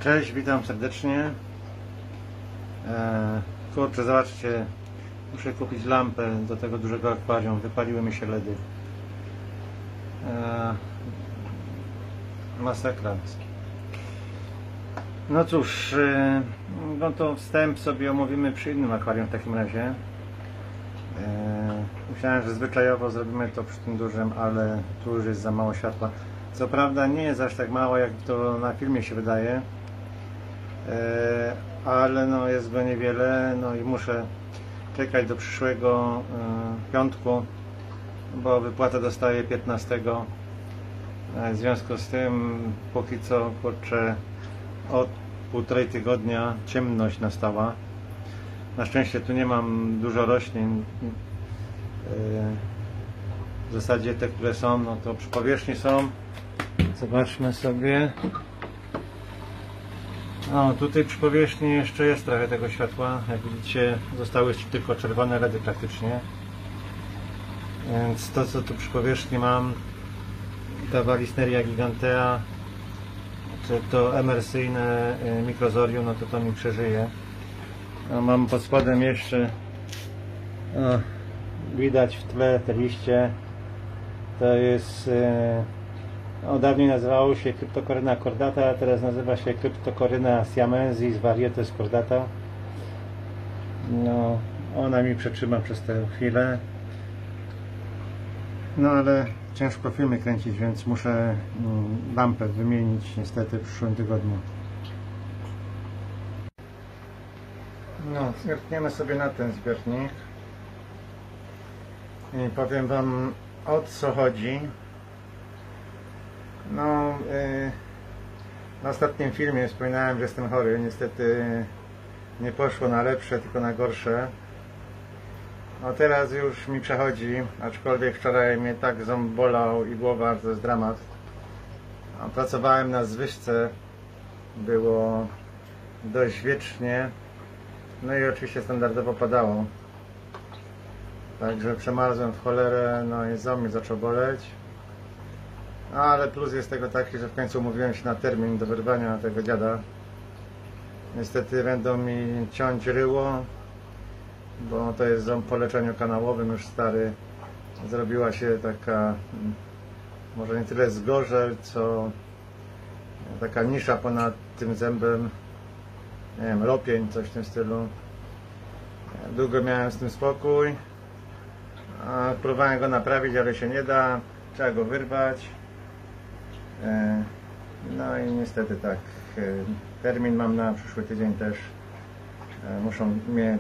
Cześć, witam serdecznie. Kurczę, zobaczcie, muszę kupić lampę do tego dużego akwarium, wypaliły mi się LEDy. Masakra. No cóż, no to wstęp sobie omówimy przy innym akwarium w takim razie. Myślałem, że zwyczajowo zrobimy to przy tym dużym, ale tu już jest za mało światła. Co prawda nie jest aż tak mało, jak to na filmie się wydaje, ale no jest go niewiele, no i muszę czekać do przyszłego piątku, bo wypłatę dostaję 15. W związku z tym póki co, kurczę, od 1,5 tygodnia ciemność nastała. Na szczęście tu nie mam dużo roślin. W zasadzie te, które są, no to przy powierzchni są. Zobaczmy sobie. No, tutaj przy powierzchni jeszcze jest trochę tego światła. Jak widzicie, zostały tylko czerwone LEDy praktycznie. Więc to, co tu przy powierzchni mam, ta Vallisneria gigantea, czy to emersyjne mikrozorium, no to mi przeżyje. No, mam pod spodem jeszcze, widać w tle te liście. To jest, dawniej nazywało się Cryptocoryna cordata, a teraz nazywa się Cryptocoryna siamensis varietes cordata. No, ona mi przetrzyma przez tę chwilę. No ale ciężko filmy kręcić, więc muszę lampę wymienić niestety w przyszłym tygodniu. No, zerkniemy sobie na ten zbiornik i powiem Wam, o co chodzi. No, na ostatnim filmie wspominałem, że jestem chory. Niestety nie poszło na lepsze, tylko na gorsze. No teraz już mi przechodzi, aczkolwiek wczoraj mnie tak ząb bolał i głowa, to jest dramat. Pracowałem na zwyżce, było dość wiecznie, no i oczywiście standardowo padało. Także przemarzłem w cholerę, no i ząb mnie zaczął boleć. Ale plus jest tego taki, że w końcu umówiłem się na termin do wyrwania tego dziada. Niestety będą mi ciąć ryło, bo to jest ząb po leczeniu kanałowym, już stary. Zrobiła się taka, może nie tyle zgorzel, co taka nisza ponad tym zębem. Nie wiem, ropień, coś w tym stylu. Długo miałem z tym spokój. Próbowałem go naprawić, ale się nie da. Trzeba go wyrwać. No i niestety tak. Termin mam na przyszły tydzień też. Muszą mnie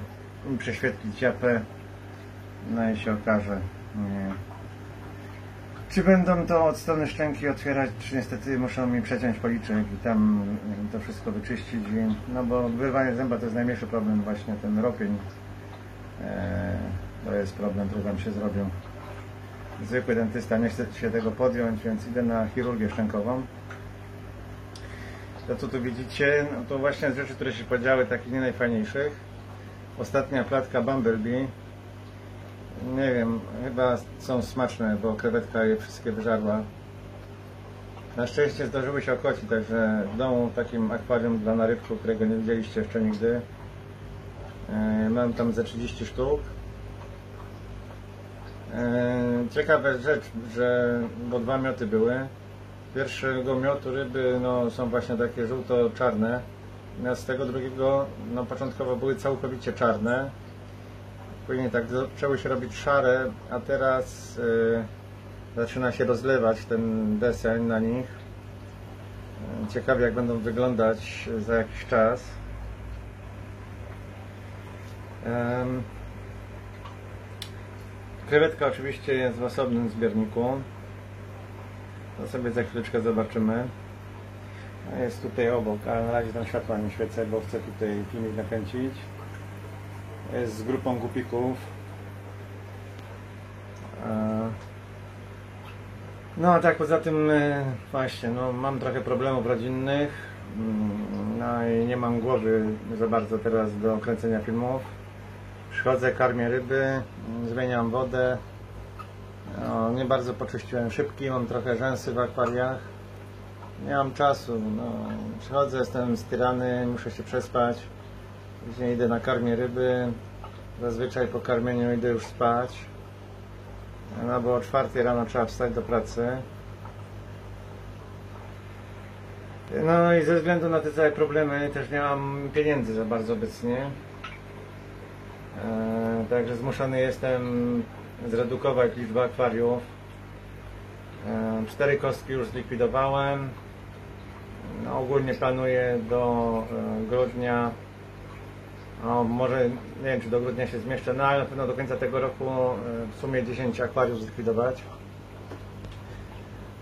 prześwietlić japę. No i się okaże, czy będą to od strony szczęki otwierać, czy niestety muszą mi przeciąć policzek i tam to wszystko wyczyścić. No bo wyrwanie zęba to jest najmniejszy problem, właśnie ten ropień. To jest problem, który tam się zrobił. Zwykły dentysta nie chce się tego podjąć, więc idę na chirurgię szczękową. To co tu widzicie, no to właśnie z rzeczy, które się podziały, takich nie najfajniejszych. Ostatnia klatka Bumblebee. Nie wiem, chyba są smaczne, bo krewetka je wszystkie wyżarła. Na szczęście zdarzyły się okoci, także w domu takim akwarium dla narybków, którego nie widzieliście jeszcze nigdy. Mam tam ze 30 sztuk. Ciekawa rzecz, że bo 2 mioty były. Pierwszego miotu ryby są właśnie takie żółto-czarne, natomiast z tego drugiego początkowo były całkowicie czarne. Później tak zaczęły się robić szare, a teraz zaczyna się rozlewać ten deseń na nich. Ciekawie, jak będą wyglądać za jakiś czas. Krewetka oczywiście jest w osobnym zbiorniku. To sobie za chwileczkę zobaczymy. Jest tutaj obok, ale na razie tam światła nie świecę, bo chcę tutaj filmik nakręcić. Jest z grupą gupików. No a tak poza tym właśnie, mam trochę problemów rodzinnych. No i nie mam głowy za bardzo teraz do kręcenia filmów. Przychodzę, karmię ryby, zmieniam wodę. Nie bardzo poczyściłem szybki, mam trochę rzęsy w akwariach. Nie mam czasu, no, przychodzę, jestem styrany, muszę się przespać, później idę na karmię ryby, zazwyczaj po karmieniu idę już spać, no bo o 4 rano trzeba wstać do pracy. No i ze względu na te całe problemy też nie mam pieniędzy za bardzo obecnie, także zmuszony jestem zredukować liczbę akwariów. 4 kostki już zlikwidowałem. No, ogólnie planuję do grudnia, no, może nie wiem czy do grudnia się zmieszczę, no ale na pewno do końca tego roku w sumie 10 akwariów zlikwidować.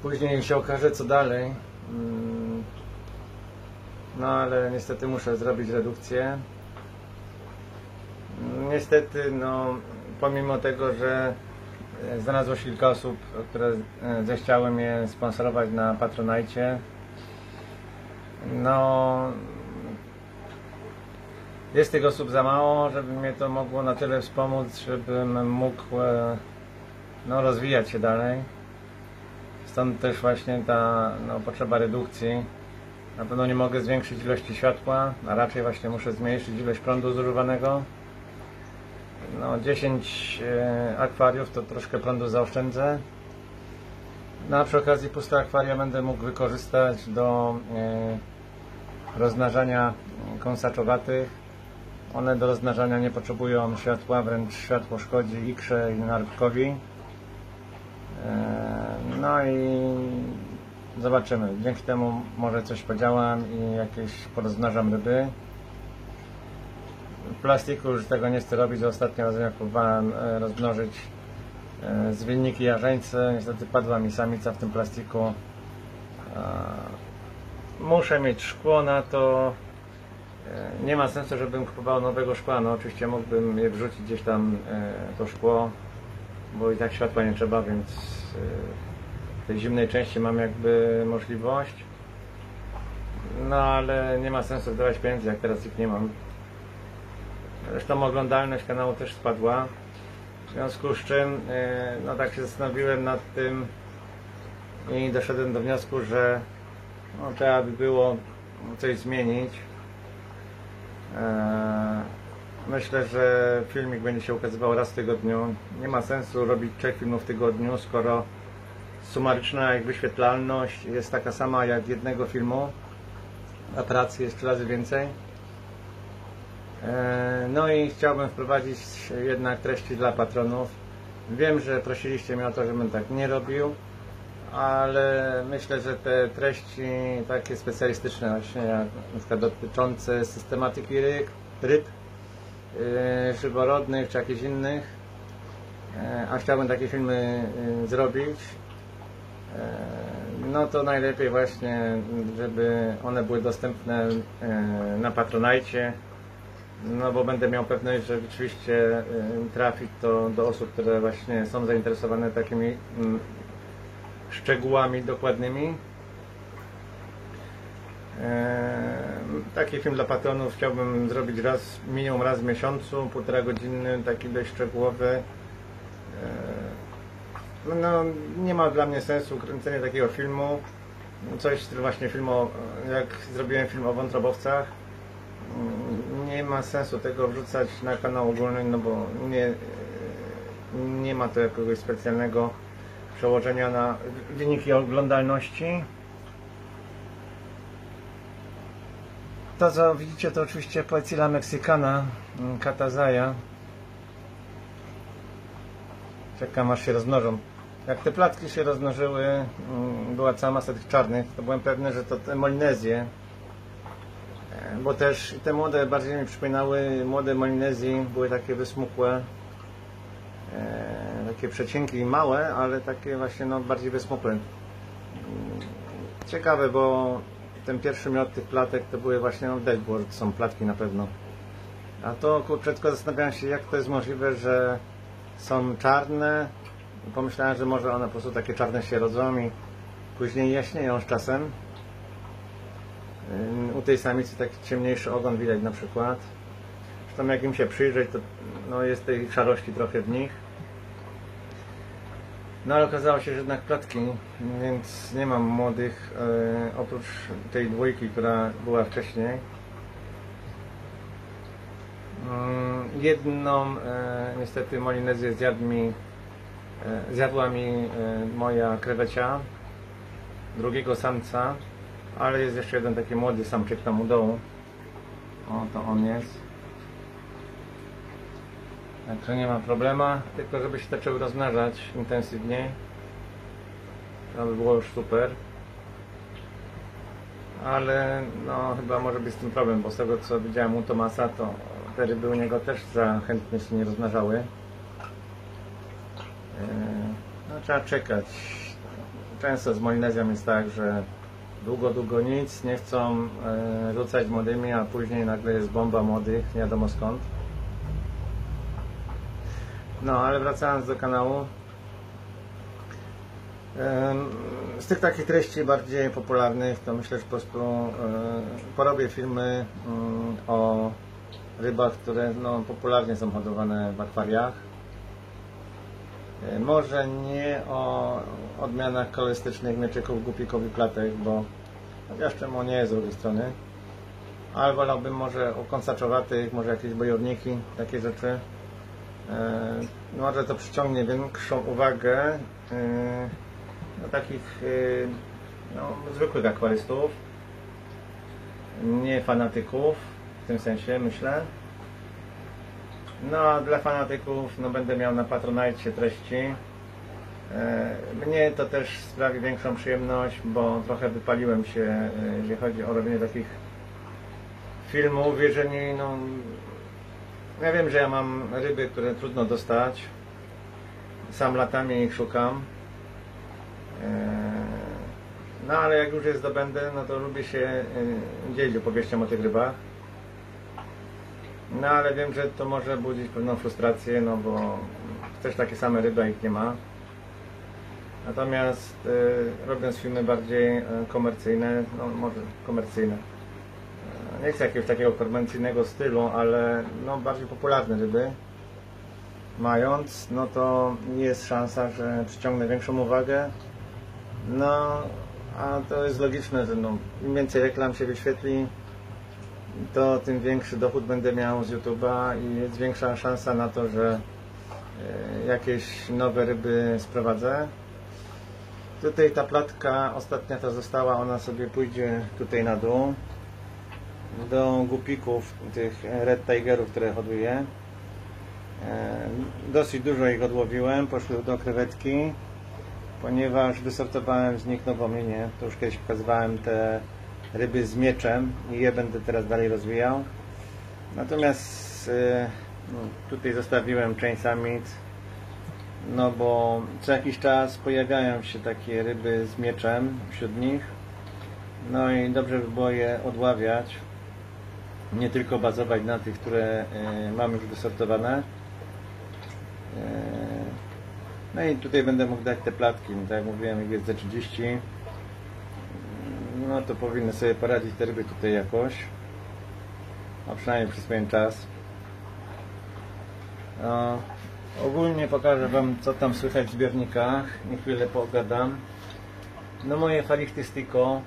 Później się okaże co dalej. No ale niestety muszę zrobić redukcję. Niestety, no pomimo tego, że znalazło się kilka osób, które zechciały mnie sponsorować na Patronite, no jest tych osób za mało, żeby mnie to mogło na tyle wspomóc, żebym mógł no, rozwijać się dalej. Stąd też właśnie ta potrzeba redukcji. Na pewno nie mogę zwiększyć ilości światła, a raczej właśnie muszę zmniejszyć ilość prądu zużywanego. No 10 akwariów to troszkę prądu zaoszczędzę. No a przy okazji puste akwaria będę mógł wykorzystać do rozmnażania kąsaczowatych. One do rozmnażania nie potrzebują światła, wręcz światło szkodzi ikrze i narwkowi. No i zobaczymy. Dzięki temu może coś podziałam i jakieś porozmnażam ryby. W plastiku już tego nie chcę robić. Ostatnio razem jak próbowałem rozmnożyć zwieńniki jarzeńce, niestety padła mi samica w tym plastiku. Muszę mieć szkło na to. Nie ma sensu, żebym kupował nowego szkła. No oczywiście mógłbym je wrzucić gdzieś tam to szkło, bo i tak światła nie trzeba, więc w tej zimnej części mam jakby możliwość. No ale nie ma sensu wydawać pieniędzy, jak teraz ich nie mam. Zresztą oglądalność kanału też spadła. W związku z czym no tak się zastanowiłem nad tym i doszedłem do wniosku, że no, trzeba by było coś zmienić. Myślę, że filmik będzie się ukazywał raz w tygodniu. Nie ma sensu robić 3 filmów w tygodniu, skoro sumaryczna jak wyświetlalność jest taka sama jak jednego filmu, a pracy jest 3 razy więcej. No i chciałbym wprowadzić jednak treści dla patronów. Wiem, że prosiliście mnie o to, żebym tak nie robił, ale myślę, że te treści takie specjalistyczne właśnie, jak na przykład dotyczące systematyki ryb żyworodnych czy jakichś innych, a chciałbym takie filmy zrobić, no to najlepiej właśnie, żeby one były dostępne na Patronite, no bo będę miał pewność, że rzeczywiście trafi to do osób, które właśnie są zainteresowane takimi szczegółami dokładnymi. Taki film dla patronów chciałbym zrobić minimum raz w miesiącu, 1,5 godziny, taki dość szczegółowy. No, nie ma dla mnie sensu kręcenie takiego filmu, coś w stylu właśnie filmu, jak zrobiłem film o wątrobowcach. Nie ma sensu tego wrzucać na kanał ogólny, no bo nie ma to jakiegoś specjalnego przełożenia na wyniki oglądalności. To co widzicie to oczywiście Poecilla mexicana, Catazaya. Czekam aż się rozmnożą. Jak te placki się rozmnożyły, była cała masa tych czarnych, to byłem pewny, że to te Molinezje. Bo też te młode bardziej mi przypominały młode Molinezji, były takie wysmukłe, takie przecinki i małe, ale takie właśnie no, bardziej wysmukłe. Ciekawe, bo ten pierwszy miot tych platek to były właśnie no, dashboard, są platki na pewno. A to kurczę, tylko zastanawiałem się, jak to jest możliwe, że są czarne. Pomyślałem, że może one po prostu takie czarne się rodzą i później jaśnieją z czasem. U tej samicy taki ciemniejszy ogon widać na przykład. Zresztą jak im się przyjrzeć, to no, jest tej szarości trochę w nich. No ale okazało się, że jednak platki, więc nie mam młodych, oprócz tej dwójki, która była wcześniej. Jedną niestety Molinezję zjadła mi moja krewecia, drugiego samca, ale jest jeszcze jeden taki młody samczyk tam u dołu. O, to on jest. Także nie ma problemu, tylko żeby się zaczęły rozmnażać intensywniej. To by było już super. Ale no chyba może być z tym problem, bo z tego co widziałem u Tomasa, to te ryby u niego też za chętnie się nie rozmnażały. No trzeba czekać. Często z Molinezją jest tak, że długo nic, nie chcą rzucać młodymi, a później nagle jest bomba młodych, nie wiadomo skąd. No, ale wracając do kanału, z tych takich treści bardziej popularnych, to myślę, że po prostu porobię filmy o rybach, które no, popularnie są hodowane w akwariach. Może nie o odmianach kolorystycznych mieczyków, gupików i platek, bo chociaż czemu nie jest z drugiej strony, ale wolałbym może o kąsaczowatych, może jakieś bojowniki, takie rzeczy. Może to przyciągnie większą uwagę do takich no, zwykłych akwarystów, nie fanatyków w tym sensie, myślę. No a dla fanatyków no, będę miał na Patronite treści. Mnie to też sprawi większą przyjemność, bo trochę wypaliłem się, jeżeli chodzi o robienie takich filmów. Jeżeli no, ja wiem, że ja mam ryby, które trudno dostać. Sam latami ich szukam. No ale jak już je zdobędę, no to lubię się dzielić opowieścią o tych rybach. No ale wiem, że to może budzić pewną frustrację, no bo też takie same ryby, a ich nie ma. Natomiast robiąc filmy bardziej komercyjne, no może komercyjne, nie chcę jakiegoś takiego komercyjnego stylu, ale no bardziej popularne ryby mając, no to jest szansa, że przyciągnę większą uwagę. No a to jest logiczne, że no, im więcej reklam się wyświetli, to tym większy dochód będę miał z YouTube'a i jest większa szansa na to, że jakieś nowe ryby sprowadzę. Tutaj ta platka ostatnia ta została, ona sobie pójdzie tutaj na dół do gupików, tych Red Tigerów, które hoduję. Dosyć dużo ich odłowiłem, poszły do krewetki, ponieważ wysortowałem z nich nową linię. To już kiedyś pokazywałem te ryby z mieczem i je będę teraz dalej rozwijał. Natomiast no, tutaj zostawiłem część samic, no bo co jakiś czas pojawiają się takie ryby z mieczem wśród nich. No i dobrze by było je odławiać, nie tylko bazować na tych, które mam już wysortowane. No i tutaj będę mógł dać te platki, no tak jak mówiłem, jak jest Z30, no to powinny sobie poradzić te ryby tutaj jakoś, a przynajmniej przez pewien czas. Ogólnie pokażę Wam, co tam słychać w zbiornikach, nie chwilę pogadam. No moje Falichtystyko,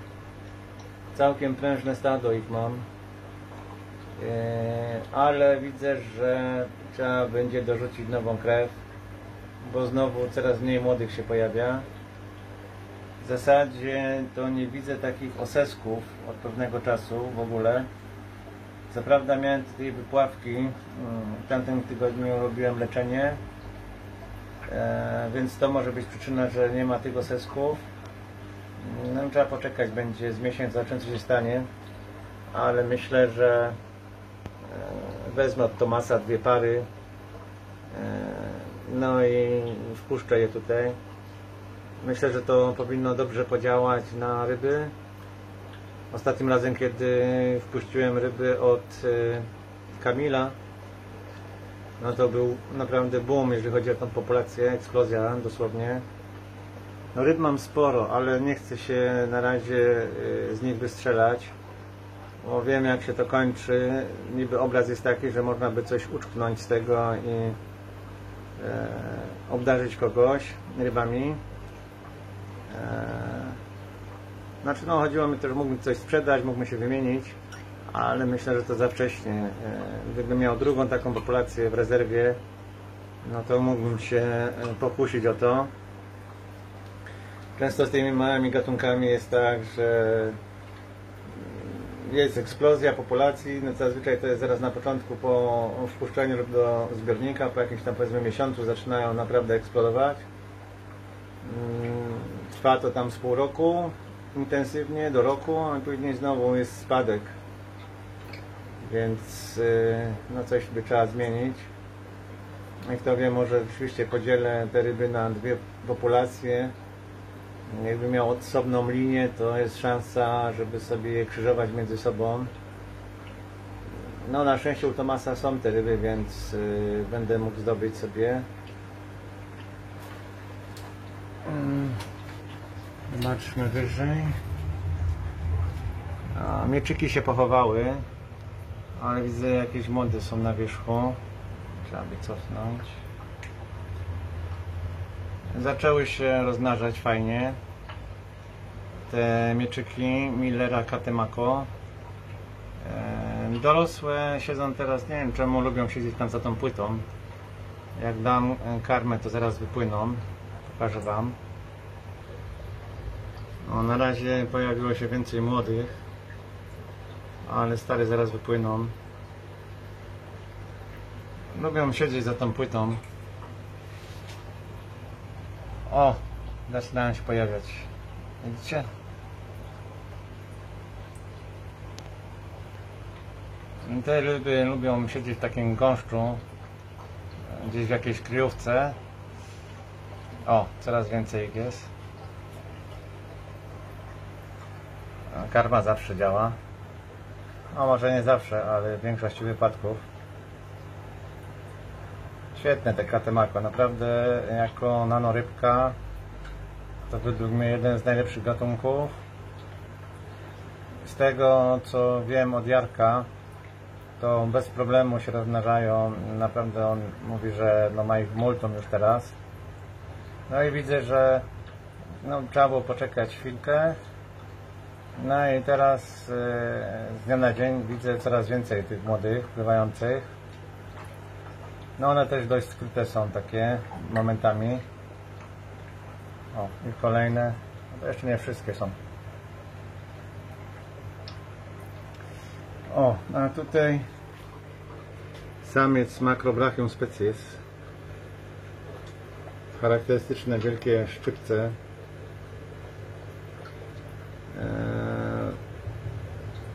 całkiem prężne stado ich mam, ale widzę, że trzeba będzie dorzucić nową krew, bo znowu coraz mniej młodych się pojawia. W zasadzie to nie widzę takich osesków od pewnego czasu w ogóle. Co prawda miałem tutaj wypławki, w tamtym tygodniu robiłem leczenie, więc to może być przyczyna, że nie ma tych osesków. No, trzeba poczekać, będzie z miesiąc, zobaczymy co się stanie, ale myślę, że wezmę od Tomasa 2 pary, no i wpuszczę je tutaj. Myślę, że to powinno dobrze podziałać na ryby. Ostatnim razem, kiedy wpuściłem ryby od Kamila, no to był naprawdę boom, jeżeli chodzi o tą populację, eksplozja dosłownie. No ryb mam sporo, ale nie chcę się na razie z nich wystrzelać, bo wiem jak się to kończy. Niby obraz jest taki, że można by coś uczknąć z tego i obdarzyć kogoś rybami. Znaczy, no, chodziło mi też, mógłbym coś sprzedać, mógłbym się wymienić, ale myślę, że to za wcześnie. Gdybym miał drugą taką populację w rezerwie, no to mógłbym się pokusić o to. Często z tymi małymi gatunkami jest tak, że jest eksplozja populacji, no zazwyczaj to jest zaraz na początku po wpuszczeniu do zbiornika, po jakimś tam, powiedzmy, miesiącu zaczynają naprawdę eksplodować. Trwa to tam z pół roku intensywnie, do roku, a później znowu jest spadek. Więc no coś by trzeba zmienić. I kto wie, może rzeczywiście podzielę te ryby na dwie populacje. Jakby miał osobną linię, to jest szansa, żeby sobie je krzyżować między sobą. No, na szczęście u Tomasa są te ryby, więc będę mógł zdobyć sobie. Zobaczmy wyżej. Mieczyki się pochowały, ale widzę, jakieś młode są na wierzchu. Trzeba by cofnąć. Zaczęły się rozmnażać fajnie te mieczyki Millera Katemako. Dorosłe siedzą teraz, nie wiem czemu lubią siedzieć tam za tą płytą. Jak dam karmę, to zaraz wypłyną. Pokażę wam. No, na razie pojawiło się więcej młodych, ale stare zaraz wypłyną. Lubią siedzieć za tą płytą. O, zaczynają się pojawiać. Widzicie? Te ryby lubią siedzieć w takim gąszczu, gdzieś w jakiejś kryjówce. O, coraz więcej ich jest. Karma zawsze działa. No może nie zawsze, ale w większości wypadków. Świetne te Katemako, naprawdę jako nanorybka to według mnie jeden z najlepszych gatunków. Z tego co wiem od Jarka, to bez problemu się rozmnażają. Naprawdę on mówi, że no ma ich multum już teraz. No i widzę, że no, trzeba było poczekać chwilkę. No i teraz z dnia na dzień widzę coraz więcej tych młodych, pływających. No one też dość skryte są takie momentami. O, i kolejne. No to jeszcze nie wszystkie są. O, a tutaj samiec Macrobrachium species. Charakterystyczne wielkie szczypce.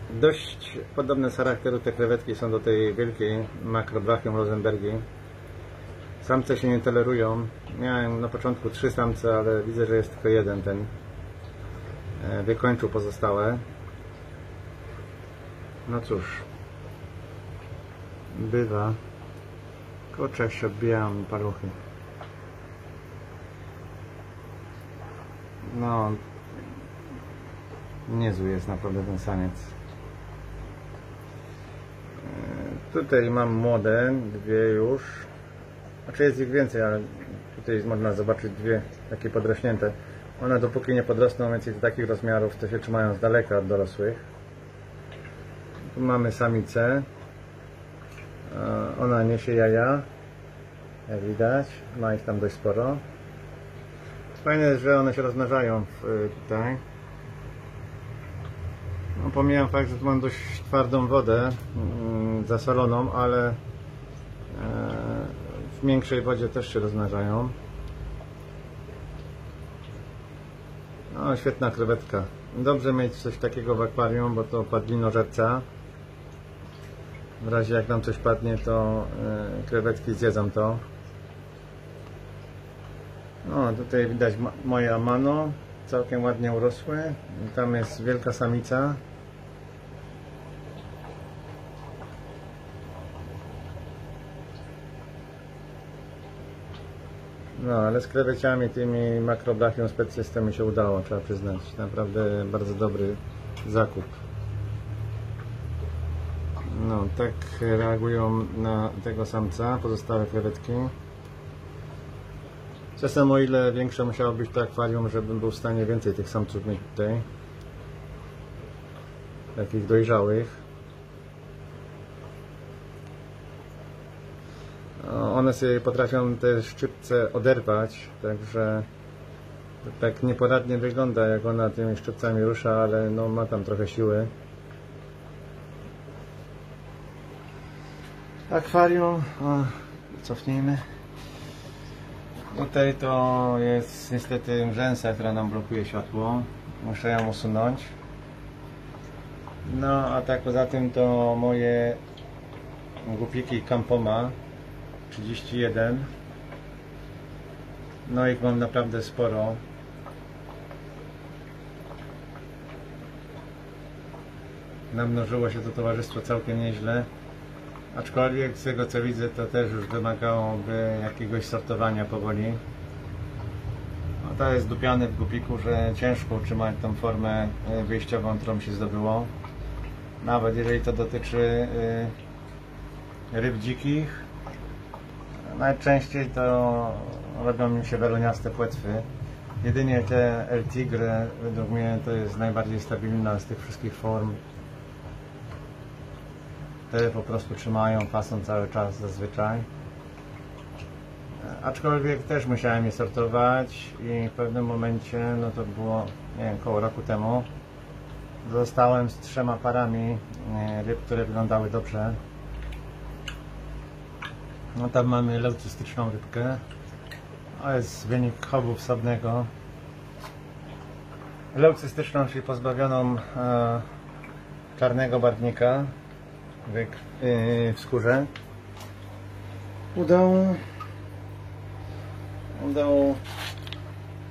Dość podobne z charakteru te krewetki są do tej wielkiej Macrobrachium rosenbergi. Samce się nie tolerują. Miałem na początku 3 samce, ale widzę, że jest tylko jeden ten. Wykończył pozostałe. No cóż. Bywa. Kurczę, jak się odbijają paluchy. No. Niezły jest naprawdę ten samiec. Tutaj mam młode, dwie już. Znaczy jest ich więcej, ale tutaj można zobaczyć dwie takie podrośnięte. One dopóki nie podrosną więcej do takich rozmiarów, to się trzymają z daleka od dorosłych. Tu mamy samicę. Ona niesie jaja, jak widać. Ma ich tam dość sporo. Fajne jest, że one się rozmnażają tutaj. No, pomijam fakt, że tu mam dość twardą wodę zasoloną, ale w miększej wodzie też się rozmnażają. No, świetna krewetka. Dobrze mieć coś takiego w akwarium, bo to padlinożerca. W razie jak nam coś padnie, to krewetki zjedzą to. No, tutaj widać moje amano. Całkiem ładnie urosły. Tam jest wielka samica. No, ale z kreweciami tymi Macrobrachium species to mi się udało, trzeba przyznać. Naprawdę bardzo dobry zakup. No, tak reagują na tego samca pozostałe krewetki. Czasem o ile większe musiało być to akwarium, żebym był w stanie więcej tych samców mieć tutaj. Takich dojrzałych. One sobie potrafią te szczypce oderwać, także tak nieporadnie wygląda, jak ona tymi szczypcami rusza, ale no ma tam trochę siły. Akwarium, cofnijmy. Tutaj to jest niestety rzęsa, która nam blokuje światło. Muszę ją usunąć. No a tak poza tym to moje głupiki Campoma 31. No ich mam naprawdę sporo. Namnożyło się to towarzystwo całkiem nieźle. Aczkolwiek z tego co widzę, to też już wymagałoby jakiegoś sortowania powoli. No to jest dupiany w gupiku, że ciężko utrzymać tą formę wyjściową, którą się zdobyło. Nawet jeżeli to dotyczy ryb dzikich. Najczęściej to robią mi się weloniaste płetwy. Jedynie te El Tigre według mnie to jest najbardziej stabilna z tych wszystkich form. Te po prostu trzymają fason cały czas zazwyczaj. Aczkolwiek też musiałem je sortować i w pewnym momencie, no to było nie wiem, około roku temu, zostałem z 3 parami ryb, które wyglądały dobrze. No tam mamy leucystyczną rybkę. To jest wynik chowu wschodnego. Leucystyczną, czyli pozbawioną czarnego barwnika w skórze. Udało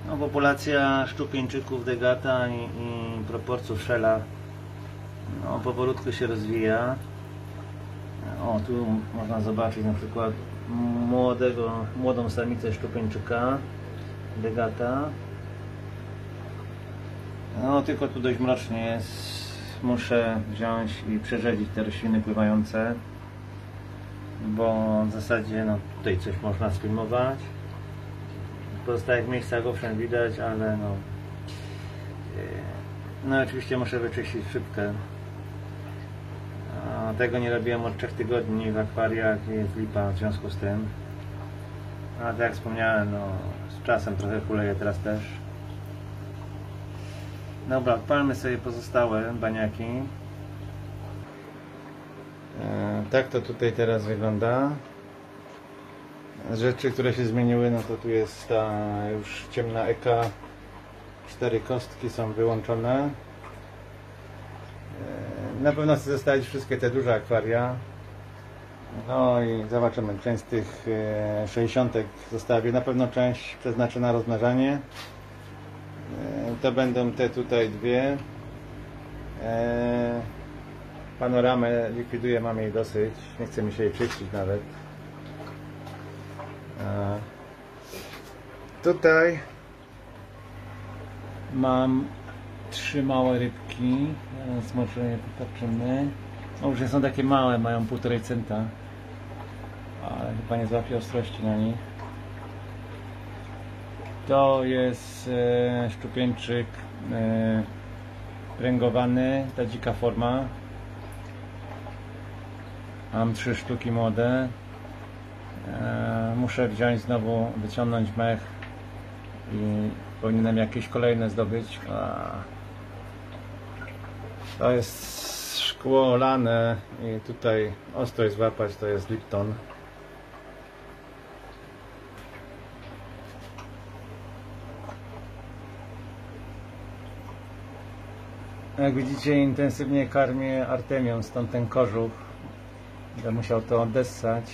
no, populacja szczupieńczyków degata i proporców szela no, powolutku się rozwija. O, tu można zobaczyć na przykład młodą samicę szczupieńczyka degata. No tylko tu dość mrocznie jest. Muszę wziąć i przerzedzić te rośliny pływające, bo w zasadzie no, tutaj coś można sfilmować. W pozostałych miejscach owszem widać, ale no oczywiście muszę wyczyścić szybkę. Tego nie robiłem od 3 tygodni w akwariach i jest lipa w związku z tym. A tak jak wspomniałem, no, z czasem trochę kuleje teraz też. Dobra, odpalmy sobie pozostałe baniaki. Tak to tutaj teraz wygląda. Rzeczy, które się zmieniły, no to tu jest ta już ciemna eka. 4 kostki są wyłączone. Na pewno chcę zostawić wszystkie te duże akwaria. No i zobaczymy, część z tych 60 zostawię. Na pewno część przeznaczę na rozmnażanie. To będą te tutaj dwie. Panoramę likwiduję, mam jej dosyć. Nie chcę mi się jej czyścić nawet. Tutaj mam 3 małe rybki. Teraz może je popatrzymy. No już nie są takie małe, mają 1,5 centa. Ale chyba nie złapię ostrości na nich. To jest szczupieńczyk pręgowany, ta dzika forma. Mam 3 sztuki młode. Muszę wziąć znowu, wyciągnąć mech i powinienem jakieś kolejne zdobyć. To jest szkło lane i tutaj ostrość złapać to jest Lipton. Jak widzicie, intensywnie karmię artemią, stąd ten kożuch. Będę musiał to odessać.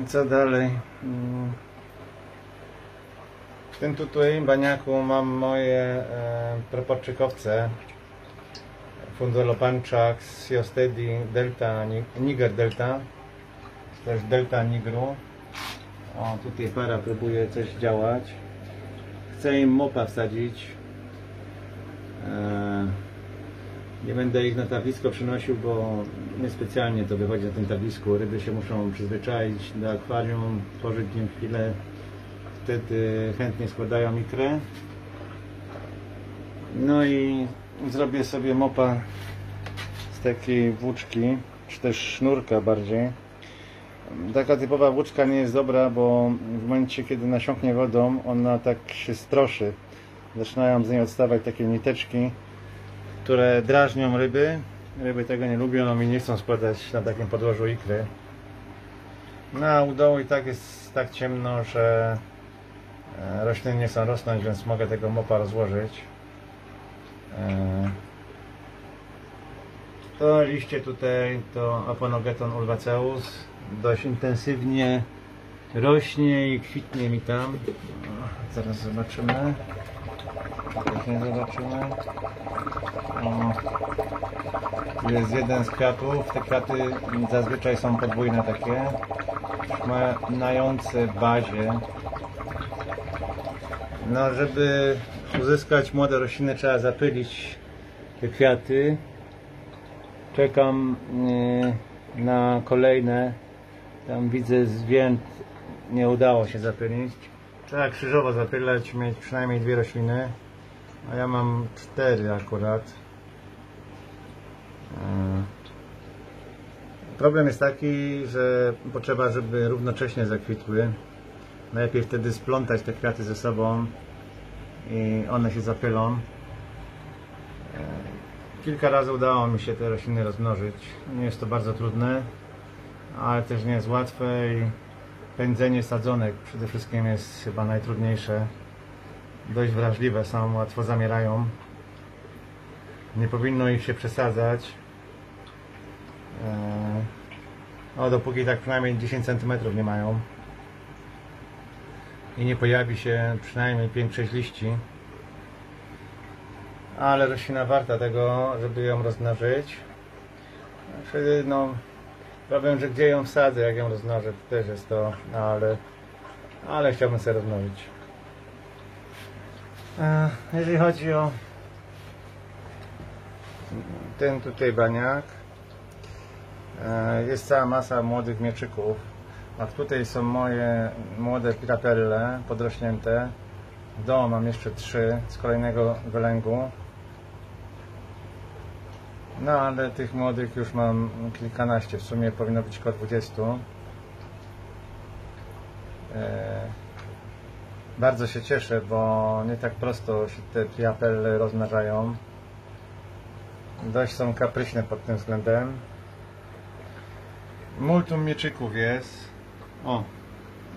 I co dalej? W tym tutaj baniaku mam moje proporczykowce Fundolopanchax, Siostedi, Delta, Niger Delta, też Delta Nigru. O, tutaj para próbuje coś działać. Chcę im mopa wsadzić. Nie będę ich na tablisko przynosił, bo niespecjalnie to wychodzi na tym tablisko. Ryby się muszą przyzwyczaić do akwarium, tworzyć w nim chwilę. Wtedy chętnie składają ikrę. No i zrobię sobie mopa z takiej włóczki, czy też sznurka bardziej. Taka typowa włóczka nie jest dobra, bo w momencie, kiedy nasiąknie wodą, ona tak się stroszy. Zaczynają z niej odstawać takie niteczki, które drażnią ryby. Ryby tego nie lubią i nie chcą składać na takim podłożu ikry. No a u dołu i tak jest tak ciemno, że rośliny nie chcą rosnąć, więc mogę tego mopa rozłożyć. To liście tutaj to Aponogeton ulvaceus. Dość intensywnie rośnie i kwitnie mi tam. Zaraz zobaczymy. Nie zobaczymy. Tu jest jeden z kwiatów. Te kwiaty zazwyczaj są podwójne takie, mające w bazie. No, żeby uzyskać młode rośliny, trzeba zapylić te kwiaty. Czekam na kolejne. Tam widzę zwięd, nie udało się zapylić. Trzeba krzyżowo zapylać, mieć przynajmniej 2 rośliny. A ja mam 4 akurat. Problem jest taki, że potrzeba, żeby równocześnie zakwitły. Najlepiej wtedy splątać te kwiaty ze sobą i one się zapylą. Kilka razy udało mi się te rośliny rozmnożyć. Nie jest to bardzo trudne, ale też nie jest łatwe i pędzenie sadzonek przede wszystkim jest chyba najtrudniejsze. Dość wrażliwe są, łatwo zamierają. Nie powinno ich się przesadzać. Dopóki tak przynajmniej 10 cm nie mają i nie pojawi się przynajmniej 5-6 liści. Ale roślina warta tego, żeby ją rozmnożyć. Znaczy, no, problem, że gdzie ją wsadzę, jak ją rozmnożę, to też jest to, ale chciałbym sobie rozmnożyć. Jeżeli chodzi o ten tutaj baniak, jest cała masa młodych mieczyków, a tutaj są moje młode pirapelle podrośnięte. W domu mam jeszcze 3 z kolejnego wylęgu. No ale tych młodych już mam kilkanaście, w sumie powinno być około 20. Bardzo się cieszę, bo nie tak prosto się te pirapelle rozmnażają. Dość są kapryśne pod tym względem. Multum mieczyków jest. O,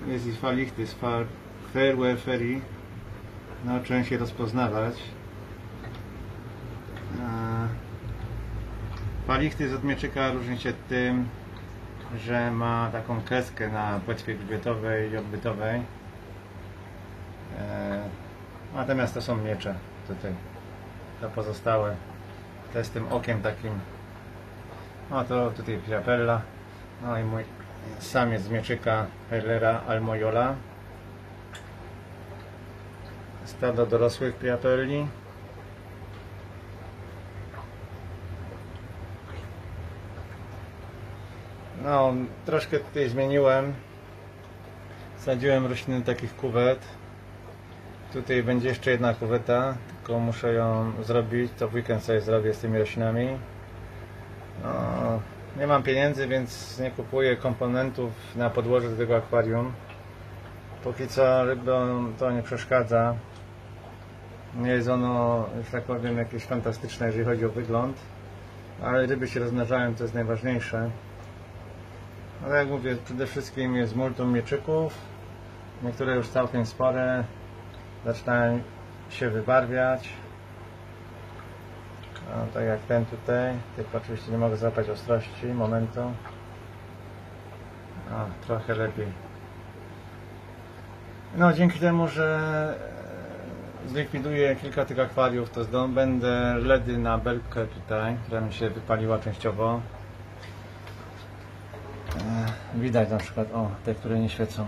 jest i falichty z Fairway Ferry. Nauczyłem się rozpoznawać. Falichty z odmieczyka różni się tym, że ma taką kreskę na płetwie grzbietowej i odbytowej. Natomiast to są miecze tutaj. To pozostałe. To jest tym okiem takim. No to tutaj pirapella. No i mój samiec z mieczyka Perlera almoiola. Stado dorosłych pirapelli. No, troszkę tutaj zmieniłem. Sadziłem rośliny takich kuwet. Tutaj będzie jeszcze jedna kuweta, tylko muszę ją zrobić. To w weekend sobie zrobię z tymi roślinami. No, nie mam pieniędzy, więc nie kupuję komponentów na podłoże do tego akwarium. Póki co rybom to nie przeszkadza. Nie jest ono, że tak powiem, jakieś fantastyczne, jeżeli chodzi o wygląd. Ale ryby się rozmnażają, to jest najważniejsze. Ale jak mówię, przede wszystkim jest multum mieczyków. Niektóre już całkiem spore. Zaczynają się wybarwiać. No, tak jak ten tutaj. Tylko oczywiście nie mogę złapać ostrości. Momentu. Trochę lepiej. No, dzięki temu, że zlikwiduję kilka tych akwariów, to zdobędę LEDy na belkę tutaj, która mi się wypaliła częściowo. Widać na przykład, te, które nie świecą.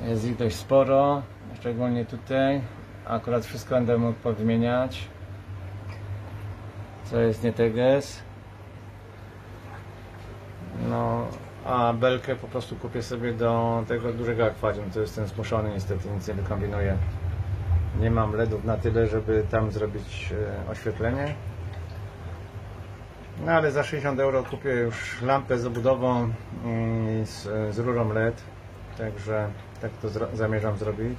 Jest ich dość sporo, szczególnie tutaj. Akurat wszystko będę mógł powymieniać. Co jest nie teges. No, a belkę po prostu kupię sobie do tego dużego akwarium. To jestem zmuszony, niestety nic nie wykombinuję. Nie mam LEDów na tyle, żeby tam zrobić oświetlenie. No ale za 60 euro kupię już lampę z obudową i z rurą LED. Także tak to zamierzam zrobić.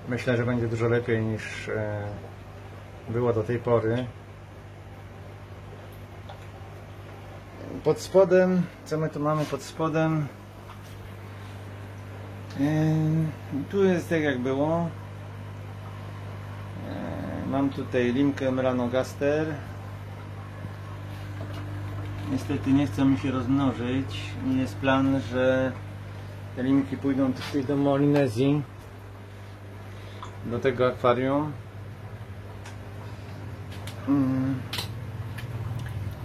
Myślę, że będzie dużo lepiej niż było do tej pory. Pod spodem, co my tu mamy pod spodem? Tu jest tak jak było. Mam tutaj linkę Melanogaster. Niestety nie chce mi się rozmnożyć. Jest plan, że te linki pójdą tutaj do Molinezji, do tego akwarium.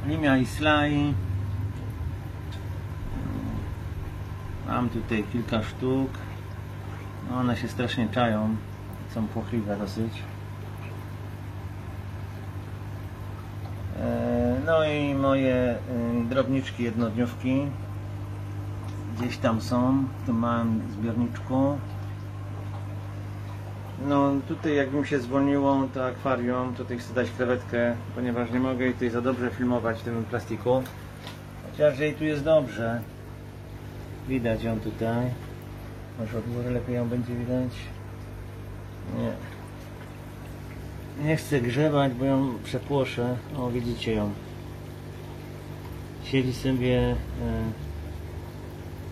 Limia i slaj. Mam tutaj kilka sztuk. No one się strasznie czają. Są płochliwe dosyć. No i moje drobniczki jednodniówki gdzieś tam są w tym małym zbiorniczku. No tutaj jak mi się zwolniło to akwarium, tutaj chcę dać krewetkę, ponieważ nie mogę jej tutaj za dobrze filmować w tym plastiku. Chociaż jej tu jest dobrze. Widać ją tutaj. Może od góry lepiej ją będzie widać. Nie. Nie chcę grzebać, bo ją przepłoszę. O, widzicie ją. Siedzi sobie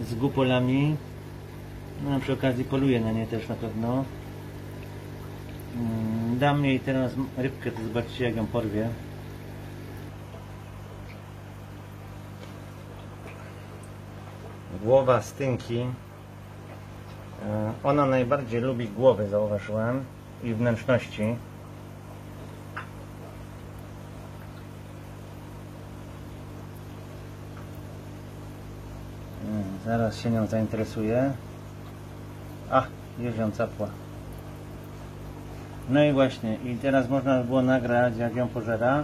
z gupolami. No, przy okazji poluje na nie też na pewno. Dam jej teraz rybkę, to zobaczcie jak ją porwie. Głowa stynki. Ona najbardziej lubi głowy, zauważyłem, i wnętrzności. Zaraz się nią zainteresuję. A, już ją capła. No i właśnie, i teraz można by było nagrać jak ją pożera,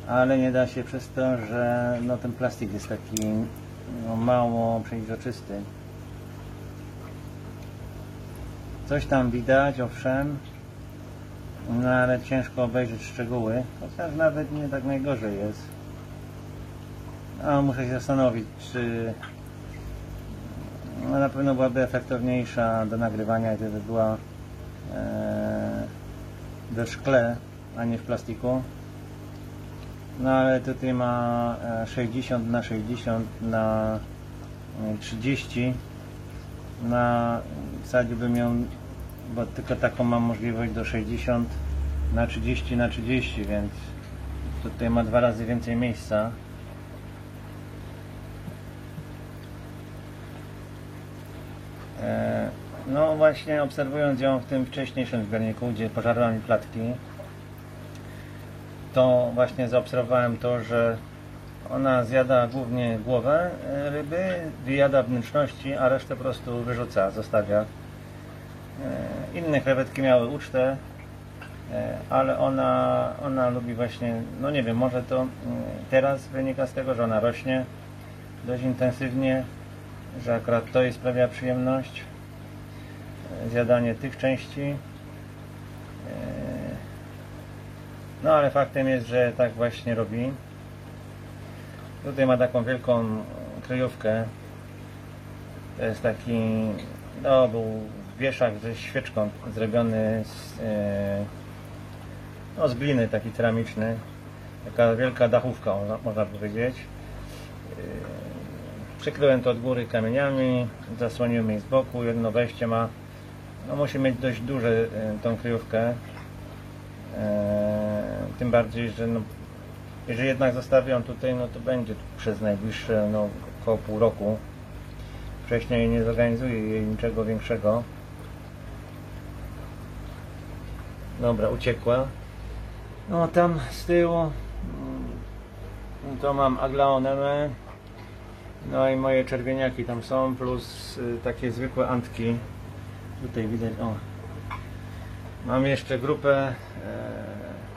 ale nie da się przez to, że no, ten plastik jest taki no, mało przejrzysty. Coś tam widać, owszem, no ale ciężko obejrzeć szczegóły, chociaż nawet nie tak najgorzej jest. No, muszę się zastanowić, czy no, na pewno byłaby efektowniejsza do nagrywania, gdyby była we szkle, a nie w plastiku. No ale tutaj ma 60 na 60 na 30. Wsadziłbym ją, bo tylko taką mam możliwość do 60 na 30 na 30, więc tutaj ma 2 razy więcej miejsca. No właśnie, obserwując ją w tym wcześniejszym zbiorniku, gdzie pożarła mi platki, to właśnie zaobserwowałem to, że ona zjada głównie głowę ryby, wyjada wnętrzności, a resztę po prostu wyrzuca, zostawia. Inne krewetki miały ucztę, ale ona lubi właśnie, no nie wiem, może to teraz wynika z tego, że ona rośnie dość intensywnie, że akurat to jej sprawia przyjemność, zjadanie tych części. No ale faktem jest, że tak właśnie robi. Tutaj ma taką wielką kryjówkę. To jest taki, no był wieszak ze świeczką zrobiony z gliny, taki ceramiczny. Taka wielka dachówka, można powiedzieć. Przykryłem to od góry kamieniami, zasłoniłem jej z boku, jedno wejście ma. No musi mieć dość duże tą kryjówkę. Tym bardziej, że no, jeżeli jednak zostawię ją tutaj, no to będzie tu przez najbliższe no, około pół roku. Wcześniej nie zorganizuję jej niczego większego. Dobra, uciekła. No tam z tyłu to mam aglaonemę. No i moje czerwieniaki tam są, plus takie zwykłe antki. Tutaj widać, o. Mam jeszcze grupę,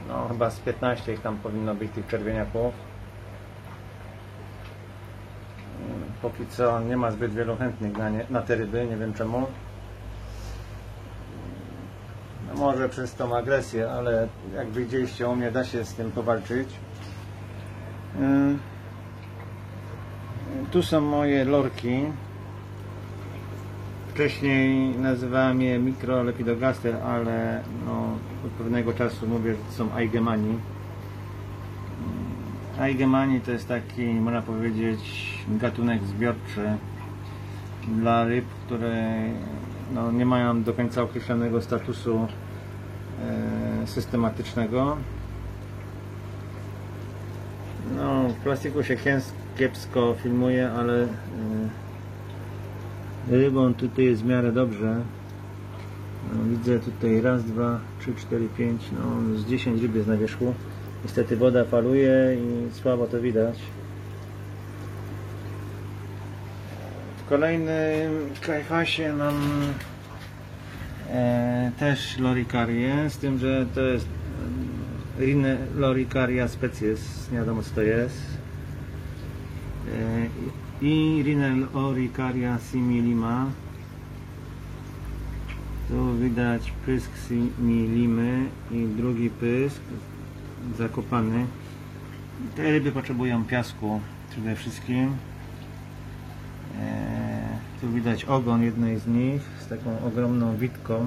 no chyba z 15 ich tam powinno być, tych czerwieniaków. Póki co nie ma zbyt wielu chętnych na te ryby, nie wiem czemu. No może przez tą agresję, ale jak widzieliście u mnie, da się z tym powalczyć. Tu są moje lorki. Wcześniej nazywałem je mikrolepidogaster, ale no, od pewnego czasu mówię, że to są aigemani. Aigemani to jest taki, można powiedzieć, gatunek zbiorczy dla ryb, które no, nie mają do końca określonego statusu systematycznego. No, w plastiku się kiepsko filmuje, ale rybą tutaj jest w miarę dobrze. No, widzę tutaj raz, dwa, 3, 4, 5, no z 10 ryb jest na wierzchu. Niestety woda faluje i słabo to widać. W kolejnym kajfasie mam też lorikarię, z tym, że to jest Rhine Loricaria species, nie wiadomo co to jest. I Rhine Loricaria similima. Tu widać pysk similimy i drugi pysk zakopany. Te ryby potrzebują piasku przede wszystkim. Tu widać ogon jednej z nich z taką ogromną witką.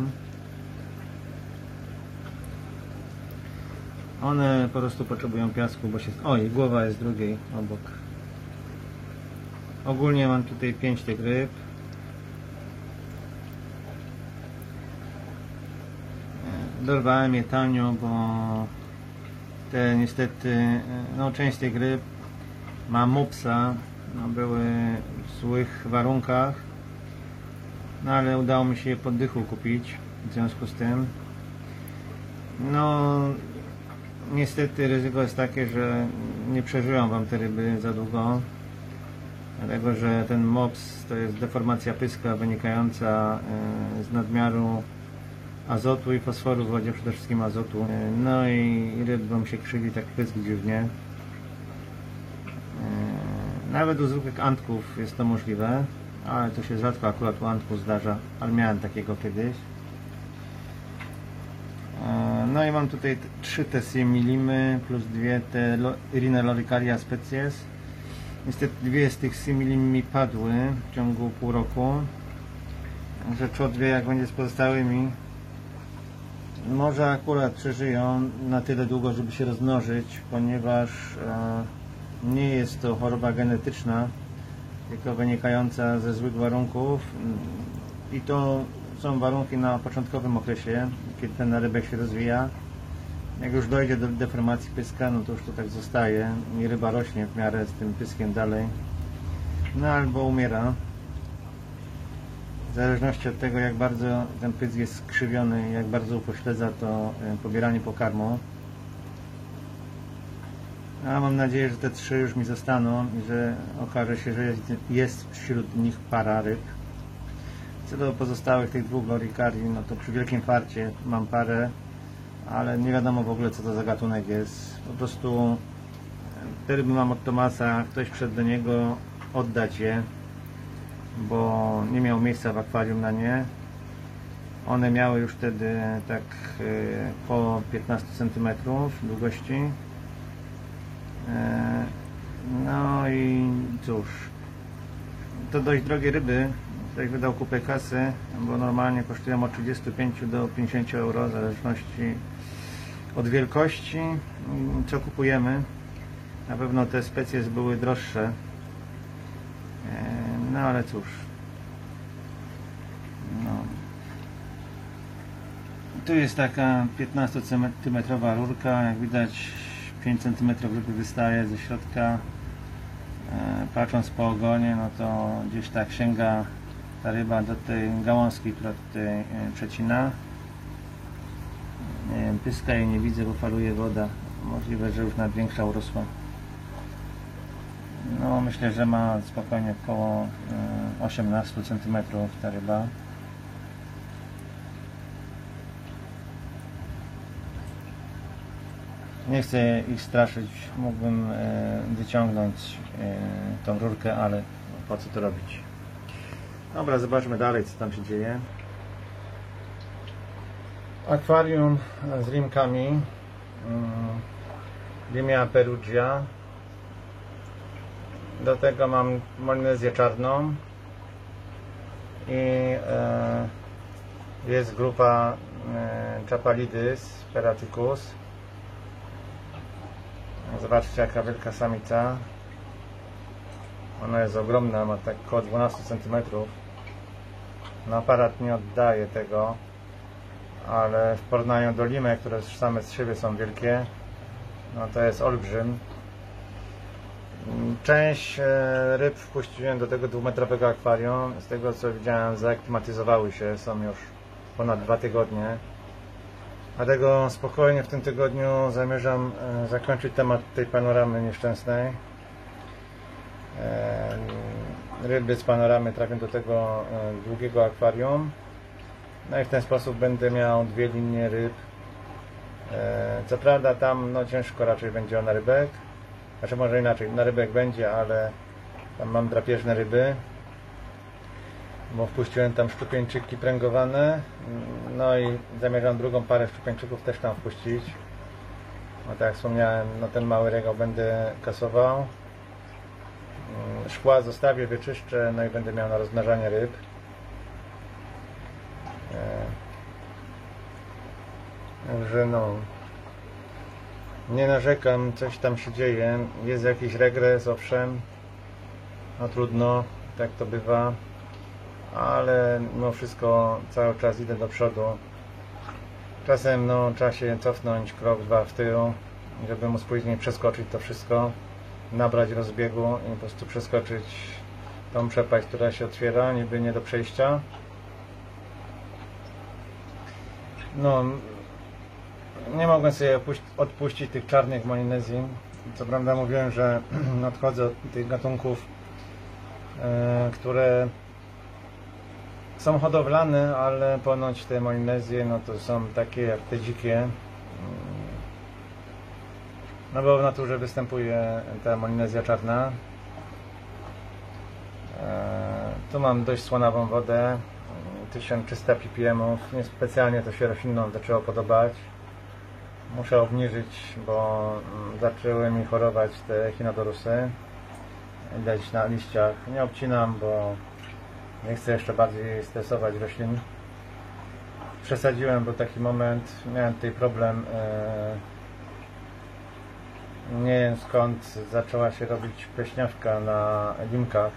One po prostu potrzebują piasku, bo się... Oj, głowa jest drugiej obok. Ogólnie mam tutaj 5 tych ryb. Dorwałem je tanio, bo te niestety, no część tych ryb ma mopsa, no, były w złych warunkach, no ale udało mi się je po dychu kupić w związku z tym. No niestety ryzyko jest takie, że nie przeżyją wam te ryby za długo, dlatego że ten mops to jest deformacja pyska wynikająca z nadmiaru azotu i fosforu w wodzie, przede wszystkim azotu. No i rybom się krzywi tak pysk dziwnie. Nawet u zwykłych antków jest to możliwe, ale to się rzadko akurat u antków zdarza, ale miałem takiego kiedyś. No i mam tutaj 3 te similimy plus 2 te Rhine Loricaria species. Niestety 2 z tych similim mi padły w ciągu pół roku. Rzecz o dwie, jak będzie z pozostałymi. Może akurat przeżyją na tyle długo, żeby się rozmnożyć, ponieważ nie jest to choroba genetyczna, tylko wynikająca ze złych warunków i to są warunki na początkowym okresie, kiedy ten rybek się rozwija. Jak już dojdzie do deformacji pyska, no to już to tak zostaje i ryba rośnie w miarę z tym pyskiem dalej, no albo umiera. W zależności od tego, jak bardzo ten pysk jest skrzywiony, jak bardzo upośledza to pobieranie pokarmu. A mam nadzieję, że te 3 już mi zostaną i że okaże się, że jest wśród nich para ryb. Co do pozostałych tych 2 loricarii, no to przy wielkim farcie mam parę, ale nie wiadomo w ogóle co to za gatunek jest. Po prostu te ryby mam od Tomasa, ktoś przyszedł do niego oddać je, bo nie miał miejsca w akwarium na nie. One miały już wtedy tak po 15 cm długości. No i cóż, to dość drogie ryby. Ktoś wydał kupę kasy, bo normalnie kosztują od 35 do 50 euro, w zależności od wielkości, co kupujemy. Na pewno te species były droższe. No ale cóż. No. Tu jest taka 15 cm rurka, jak widać 5 cm ryby wystaje ze środka. Patrząc po ogonie, no to gdzieś tak sięga ta ryba do tej gałązki, która tutaj przecina. Nie wiem, pyska jej nie widzę, bo faluje woda. Możliwe, że już nawet większa urosła. No myślę, że ma spokojnie około 18 cm ta ryba. Nie chcę ich straszyć, mógłbym wyciągnąć tą rurkę, ale po co to robić? Dobra, zobaczmy dalej, co tam się dzieje. Akwarium z limkami, Limia Perugia. Do tego mam Molinezję czarną i jest grupa Chapalidis peraticus. Zobaczcie, jaka wielka samica. Ona jest ogromna, ma tak około 12 cm. No, aparat nie oddaje tego, ale w porównaniu do limek, które już same z siebie są wielkie, no to jest olbrzym. Część ryb wpuściłem do tego 2-metrowego akwarium. Z tego co widziałem, zaaklimatyzowały się, są już ponad 2 tygodnie. Dlatego spokojnie w tym tygodniu zamierzam zakończyć temat tej panoramy nieszczęsnej. Ryby z panoramy trafią do tego długiego akwarium. No i w ten sposób będę miał 2 linie ryb. Co prawda tam no, ciężko raczej będzie na rybek. Znaczy może inaczej, na rybek będzie, ale tam mam drapieżne ryby. Bo wpuściłem tam szczupieńczyki pręgowane. No i zamierzam drugą parę szczupieńczyków też tam wpuścić. No tak jak wspomniałem, no ten mały regał będę kasował. Szkła zostawię, wyczyszczę, no i będę miał na rozmnażanie ryb. Także no, nie narzekam, coś tam się dzieje, jest jakiś regres, owszem, no trudno, tak to bywa, ale mimo wszystko cały czas idę do przodu. Czasem no, trzeba się cofnąć krok, 2 w tył, żeby móc później przeskoczyć to wszystko, nabrać rozbiegu i po prostu przeskoczyć tą przepaść, która się otwiera, niby nie do przejścia. No, nie mogłem sobie odpuścić tych czarnych Molinezji. Co prawda mówiłem, że odchodzę od tych gatunków, które są hodowlane, ale ponoć te Molinezje no to są takie jak te dzikie. No bo w naturze występuje ta Molinezja czarna. Tu mam dość słonawą wodę, 1300 ppm. Niespecjalnie to się roślinom zaczęło podobać. Muszę obniżyć, bo zaczęły mi chorować te echinodorusy. Widać na liściach. Nie obcinam, bo nie chcę jeszcze bardziej stresować roślin. Przesadziłem, był taki moment, miałem tutaj problem. Nie wiem skąd zaczęła się robić pleśniawka na limkach,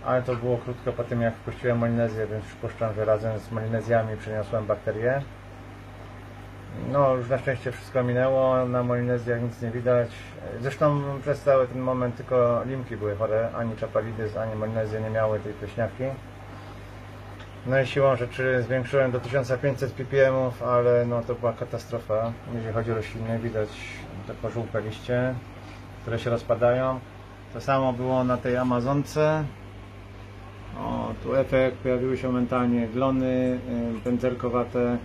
ale to było krótko po tym jak wpuściłem Molinezję, więc przypuszczam, że razem z Molinezjami przeniosłem bakterie. No już na szczęście wszystko minęło, na Molinezjach nic nie widać. Zresztą przez cały ten moment tylko limki były chore, ani Chapalidis, ani Molinezje nie miały tej pleśniawki. No i siłą rzeczy zwiększyłem do 1500 ppm, ale no to była katastrofa. Jeżeli chodzi o rośliny, widać te pożółkłe liście, które się rozpadają. To samo było na tej Amazonce. O, tu efekt, pojawiły się momentalnie glony pędzelkowate.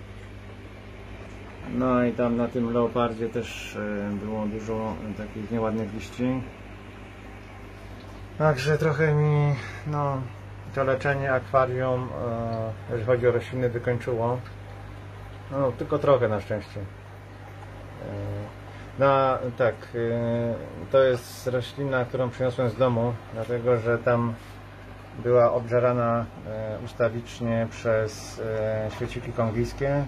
No i tam na tym leopardzie też było dużo takich nieładnych liści. Także trochę mi no, to leczenie akwarium, jeżeli chodzi o rośliny, wykończyło. No tylko trochę na szczęście. No tak, to jest roślina, którą przyniosłem z domu, dlatego że tam była obżerana ustawicznie przez świeciki kongijskie.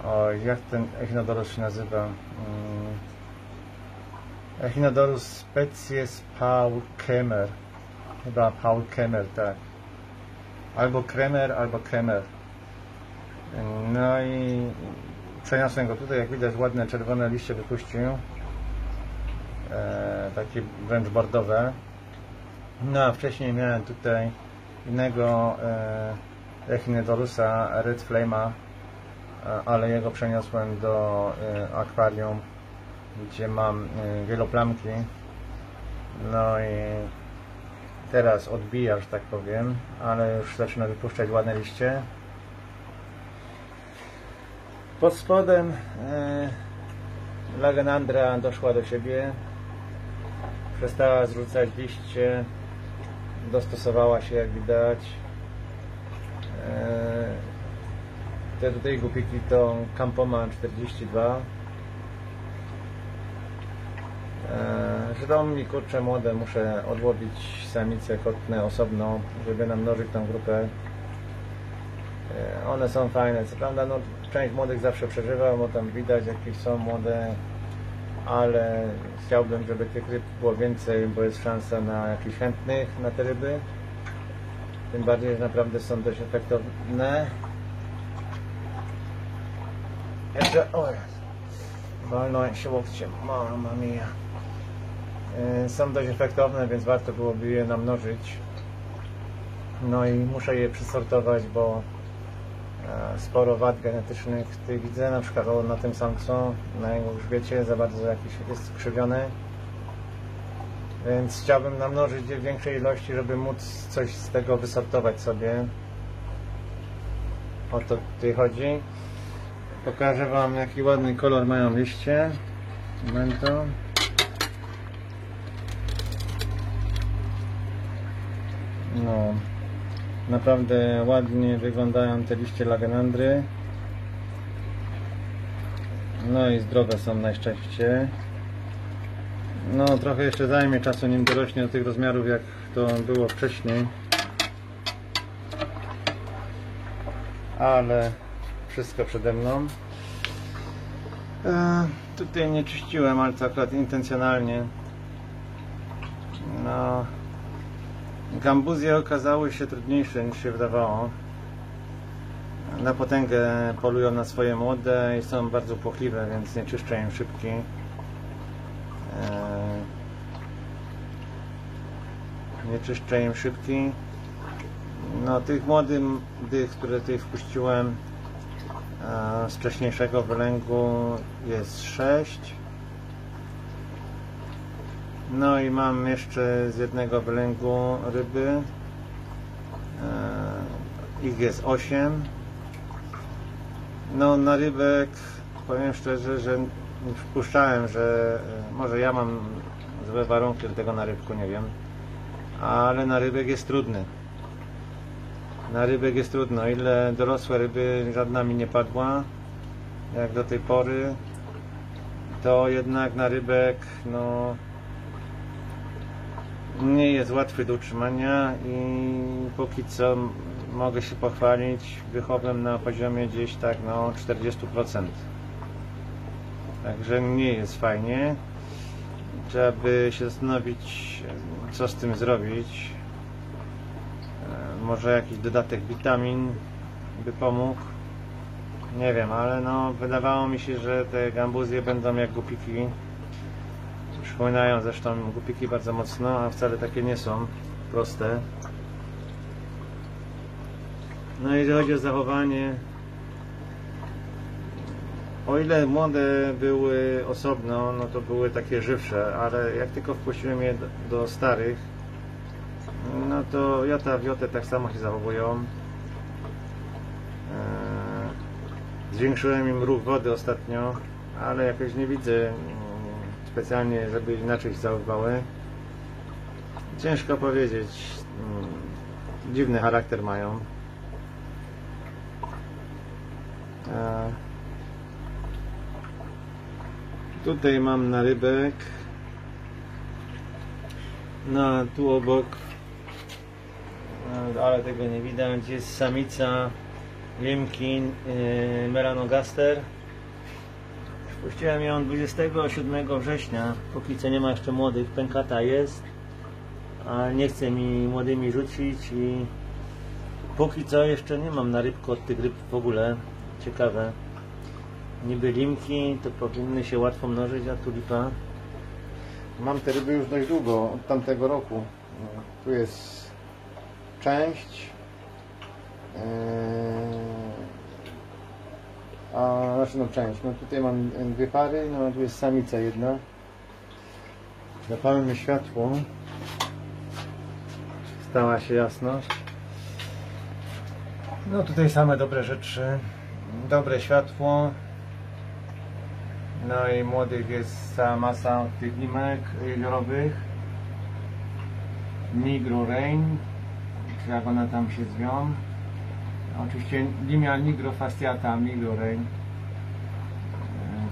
O, jak ten Echinodorus się nazywa? Echinodorus species Paul Kremer. Chyba Paul Kremer, tak. Albo Kremer, albo Kremer. No i przeniosłem go tutaj, jak widać ładne czerwone liście wypuścił. Takie wręcz bordowe. No a wcześniej miałem tutaj innego Echinodorusa Red Flame'a, ale jego przeniosłem do akwarium, gdzie mam wieloplamki. No i teraz odbija, że tak powiem, ale już zaczyna wypuszczać ładne liście. Pod spodem Lagenandra doszła do siebie, przestała zrzucać liście, dostosowała się, jak widać. Te tutaj gupiki to Campoman 42. Zresztą mi kurcze młode, muszę odłowić samice kotne osobno, żeby namnożyć tą grupę. One są fajne, co prawda no, część młodych zawsze przeżywa, bo tam widać jakieś są młode, ale chciałbym, żeby tych ryb było więcej, bo jest szansa na jakichś chętnych na te ryby. Tym bardziej, że naprawdę są dość efektowne. Jeszcze, walnąłem się łokciem, mamma mia. Są dość efektowne, więc warto byłoby je namnożyć. No i muszę je przysortować, bo sporo wad genetycznych tutaj widzę, na przykład na tym samcu, na jego grzbiecie za bardzo jakiś jest skrzywiony, więc chciałbym namnożyć je w większej ilości, żeby móc coś z tego wysortować sobie. O to tutaj chodzi. Pokażę wam, jaki ładny kolor mają liście. Momento. No, naprawdę ładnie wyglądają te liście Lagenandry. No i zdrowe są najszczęście. No, trochę jeszcze zajmie czasu, nim dorośnie do tych rozmiarów, jak to było wcześniej. Ale wszystko przede mną. Tutaj nie czyściłem, ale to akurat intencjonalnie. No, gambuzje okazały się trudniejsze niż się wydawało. Na potęgę polują na swoje młode i są bardzo płochliwe, więc nie czyszczę im szybki. Nie czyszczę im szybki. No, tych młodych, które tutaj wpuściłem z wcześniejszego wylęgu jest 6. No i mam jeszcze z jednego wylęgu ryby. Ich jest 8. No, na rybek powiem szczerze, że wpuszczałem, że może ja mam złe warunki do tego na rybku, nie wiem. Ale na rybek jest trudny. Na rybek jest trudno. Ile dorosłe ryby, żadna mi nie padła jak do tej pory, to jednak na rybek no nie jest łatwy do utrzymania i póki co mogę się pochwalić wychowem na poziomie gdzieś tak no 40%. Także nie jest fajnie. Trzeba by się zastanowić, co z tym zrobić. Może jakiś dodatek witamin by pomógł. Nie wiem, ale no wydawało mi się, że te gambuzje będą jak gupiki. Przypominają zresztą gupiki bardzo mocno, a wcale takie nie są proste. No i jeżeli chodzi o zachowanie, o ile młode były osobno, no to były takie żywsze, ale jak tylko wpuściłem je do starych, no to jota w jotę tak samo się zachowują. Zwiększyłem im ruch wody ostatnio, ale jakoś nie widzę specjalnie, żeby inaczej się zachowywały. Ciężko powiedzieć. Dziwny charakter mają. Tutaj mam na rybek. No, tu obok, ale tego nie widać, jest samica Limkin Melanogaster. Wpuściłem ją 27 września. Póki co nie ma jeszcze młodych, pękata jest, ale nie chce mi młodymi rzucić i póki co jeszcze nie mam na rybku od tych ryb w ogóle. Ciekawe. Niby limki to powinny się łatwo mnożyć, a tu lipa. Mam te ryby już dość długo, od tamtego roku. Tu jest część, znaczy no część, no tutaj mam dwie pary, no tu jest samica jedna. Zapalmy światło, stała się jasność. No tutaj same dobre rzeczy, dobre światło, No i młodych jest cała masa tych limek jeziorowych. Nigro Rain, czy jak one tam się zwią. Oczywiście limia Nigro fasciata, Nigro Rain.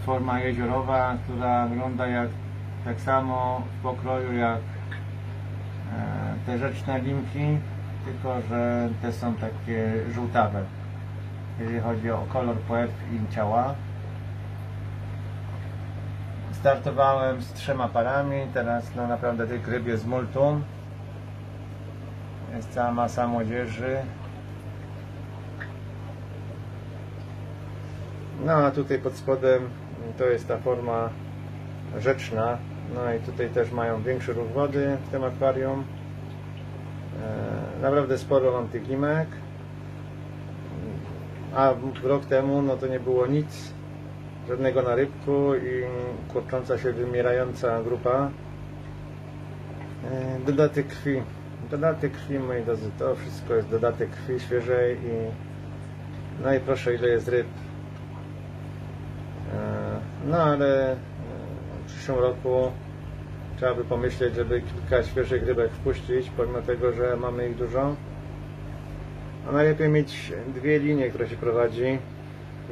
Forma jeziorowa, która wygląda jak tak samo w pokroju jak te rzeczne limki, tylko że te są takie żółtawe, jeżeli chodzi o kolor płetw i ciała. Startowałem z 3 parami, teraz no naprawdę tych ryb jest multum. Jest cała masa młodzieży. No a tutaj pod spodem to jest ta forma rzeczna. No i tutaj też mają większy ruch wody w tym akwarium. Naprawdę sporo mam tych limek. A rok temu no to nie było nic, żadnego narybku i kurcząca się, wymierająca grupa. Dodatek krwi. Dodatek krwi, moi drodzy, to wszystko jest dodatek krwi świeżej i no i proszę, ile jest ryb. No ale w przyszłym roku trzeba by pomyśleć, żeby kilka świeżych rybek wpuścić, pomimo tego, że mamy ich dużo. A najlepiej mieć 2 linie, które się prowadzi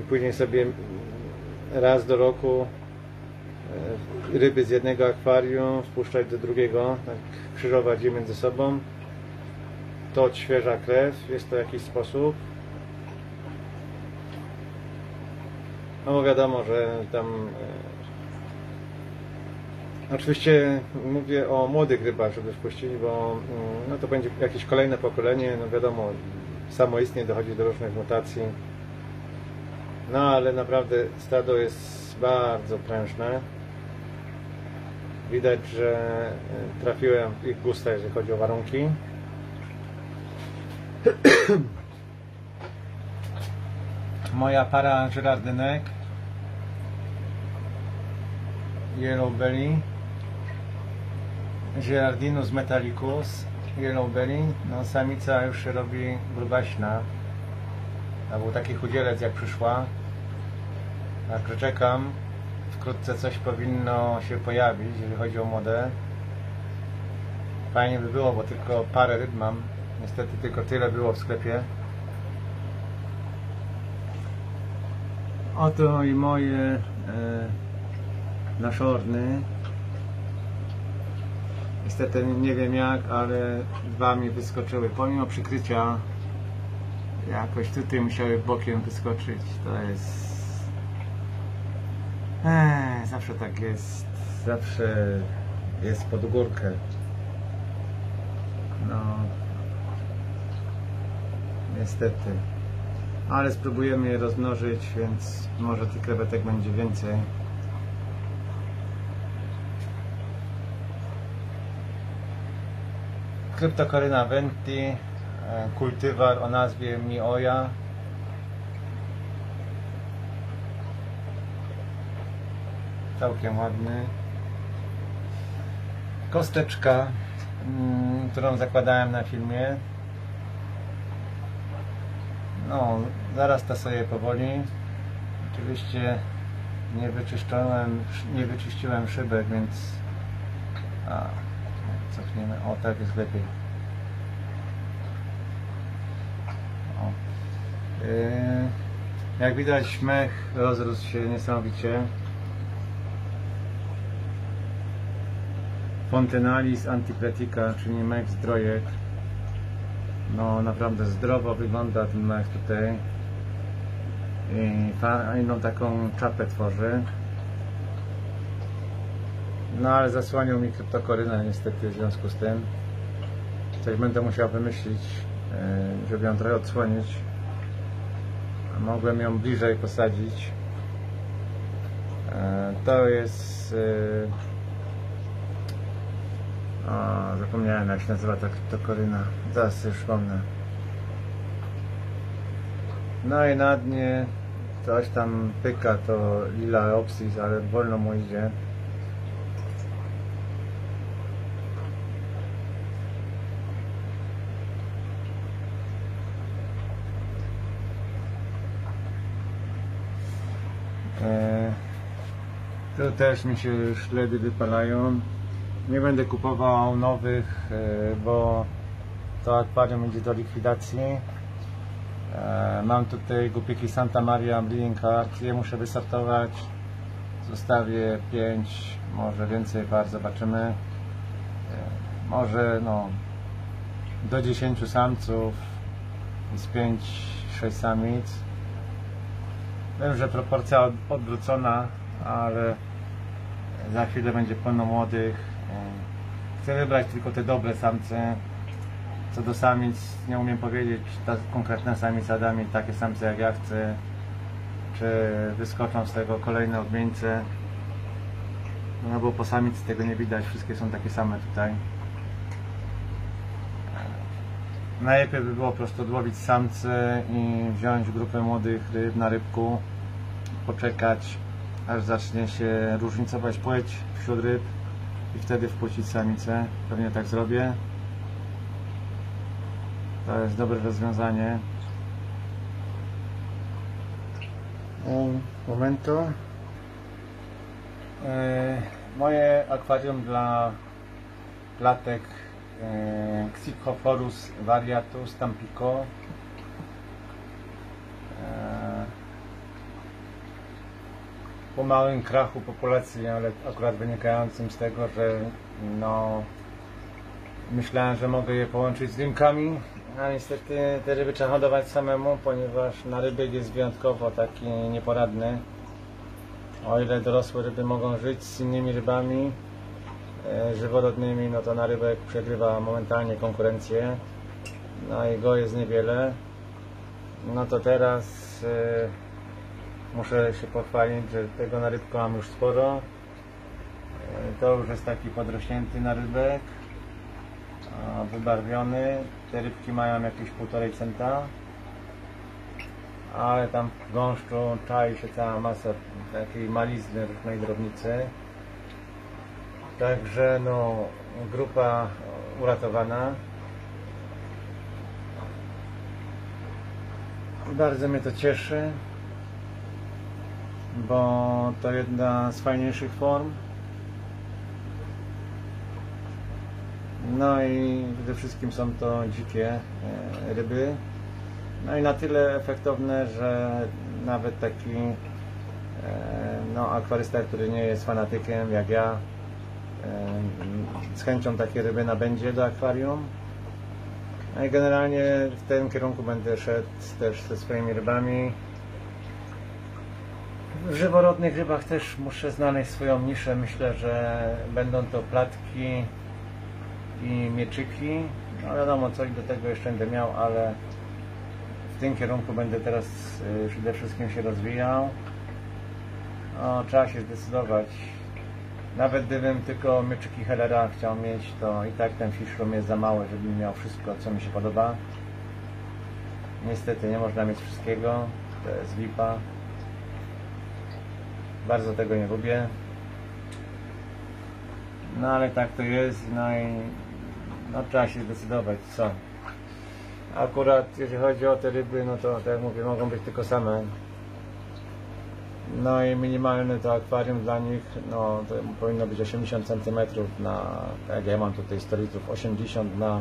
i później sobie raz do roku ryby z jednego akwarium wpuszczać do drugiego, tak krzyżować je między sobą. To świeża krew, jest to jakiś sposób. No bo wiadomo, że tam oczywiście mówię o młodych rybach, żeby wpuścić, bo no to będzie jakieś kolejne pokolenie, no wiadomo, samoistnie dochodzi do różnych mutacji. No ale naprawdę stado jest bardzo prężne. Widać, że trafiłem w ich gusta, jeżeli chodzi o warunki. Moja para żyrardynek Yellow Belly, Girardinus metallicus Yellow Belly. No samica już się robi grubaśna. To był taki chudzielec jak przyszła. Także czekam. Wkrótce coś powinno się pojawić, jeżeli chodzi o młode. Fajnie by było, bo tylko parę ryb mam. Niestety tylko tyle było w sklepie. Oto i moje naszorny. Niestety nie wiem jak, ale 2 mi wyskoczyły. Pomimo przykrycia jakoś tutaj musiały bokiem wyskoczyć. To jest... zawsze tak jest. Zawsze jest pod górkę. No... niestety. Ale spróbujemy je rozmnożyć, więc może tych krewetek będzie więcej. Cryptocoryna venti, kultywar o nazwie Mioja. Całkiem ładny. Kosteczka, którą zakładałem na filmie. No, zarasta sobie powoli. Oczywiście nie wyczyściłem szybek, więc cofniemy. O, tak jest lepiej. O. Jak widać, mech rozrósł się niesamowicie. Fontenalis antipletica, czyli mech zdrojek. No naprawdę zdrowo wygląda ten mech tutaj i fajną taką czapę tworzy. No ale zasłaniał mi kryptokorynę niestety w związku z tym. Coś będę musiał wymyślić, żeby ją trochę odsłonić. Mogłem ją bliżej posadzić. To jest... zapomniałem jak się nazywa ta kryptokoryna. Zaraz już wspomnę. No i na dnie coś tam pyka, to Lilaeopsis, ale wolno mu idzie. Tu też mi się szledy wypalają. Nie będę kupował nowych, bo to akwarium będzie do likwidacji. Mam tutaj głupiki Santa Maria Breeding Card, je muszę wystartować. Zostawię 5, może więcej par, zobaczymy. Może no, do 10 samców z 5-6 samic. Wiem, że proporcja odwrócona, ale za chwilę będzie pełno młodych. Chcę wybrać tylko te dobre samce. Co do samic, nie umiem powiedzieć, ta konkretna samica da mi takie samce jak ja chcę, czy wyskoczą z tego kolejne odmieńce. No bo po samic tego nie widać, wszystkie są takie same tutaj. Najlepiej by było po prostu odłowić samce i wziąć grupę młodych ryb na rybku, poczekać aż zacznie się różnicować płeć wśród ryb i wtedy wpuścić samicę. Pewnie tak zrobię. To jest dobre rozwiązanie. Momento. Moje akwarium dla platek Xiphophorus variatus Tampico. Po małym krachu populacji, ale akurat wynikającym z tego, że no, myślałem, że mogę je połączyć z rybkami, a niestety te ryby trzeba hodować samemu, ponieważ narybek jest wyjątkowo taki nieporadny. O ile dorosłe ryby mogą żyć z innymi rybami żyworodnymi, no to narybek przegrywa momentalnie konkurencję, no i go jest niewiele. No to teraz muszę się pochwalić, że tego narybka mam już sporo. To już jest taki podrośnięty narybek, wybarwiony. Te rybki mają jakieś 1,5 centa, ale tam w gąszczu czai się cała masa takiej malizny, różnej drobnicy. Także no, grupa uratowana. Bardzo mnie to cieszy, bo to jedna z fajniejszych form. No i przede wszystkim są to dzikie ryby. No i na tyle efektowne, że nawet taki no, akwarysta, który nie jest fanatykiem jak ja, z chęcią takie ryby nabędzie do akwarium. No i generalnie w tym kierunku będę szedł też ze swoimi rybami. W żyworodnych rybach też muszę znaleźć swoją niszę. Myślę, że będą to platki i mieczyki. No wiadomo, coś do tego jeszcze będę miał, ale w tym kierunku będę teraz przede wszystkim się rozwijał. No, trzeba się zdecydować. Nawet gdybym tylko mieczyki Hellera chciał mieć, to i tak ten fish room jest za mały, żebym miał wszystko, co mi się podoba. Niestety nie można mieć wszystkiego, to jest lipa. Bardzo tego nie lubię. No ale tak to jest, no i no, trzeba się zdecydować, co. Akurat jeżeli chodzi o te ryby, no to tak jak mówię, mogą być tylko same. No i minimalne to akwarium dla nich, no to powinno być 80 cm na, tak jak ja mam tutaj 100 litrów, 80 na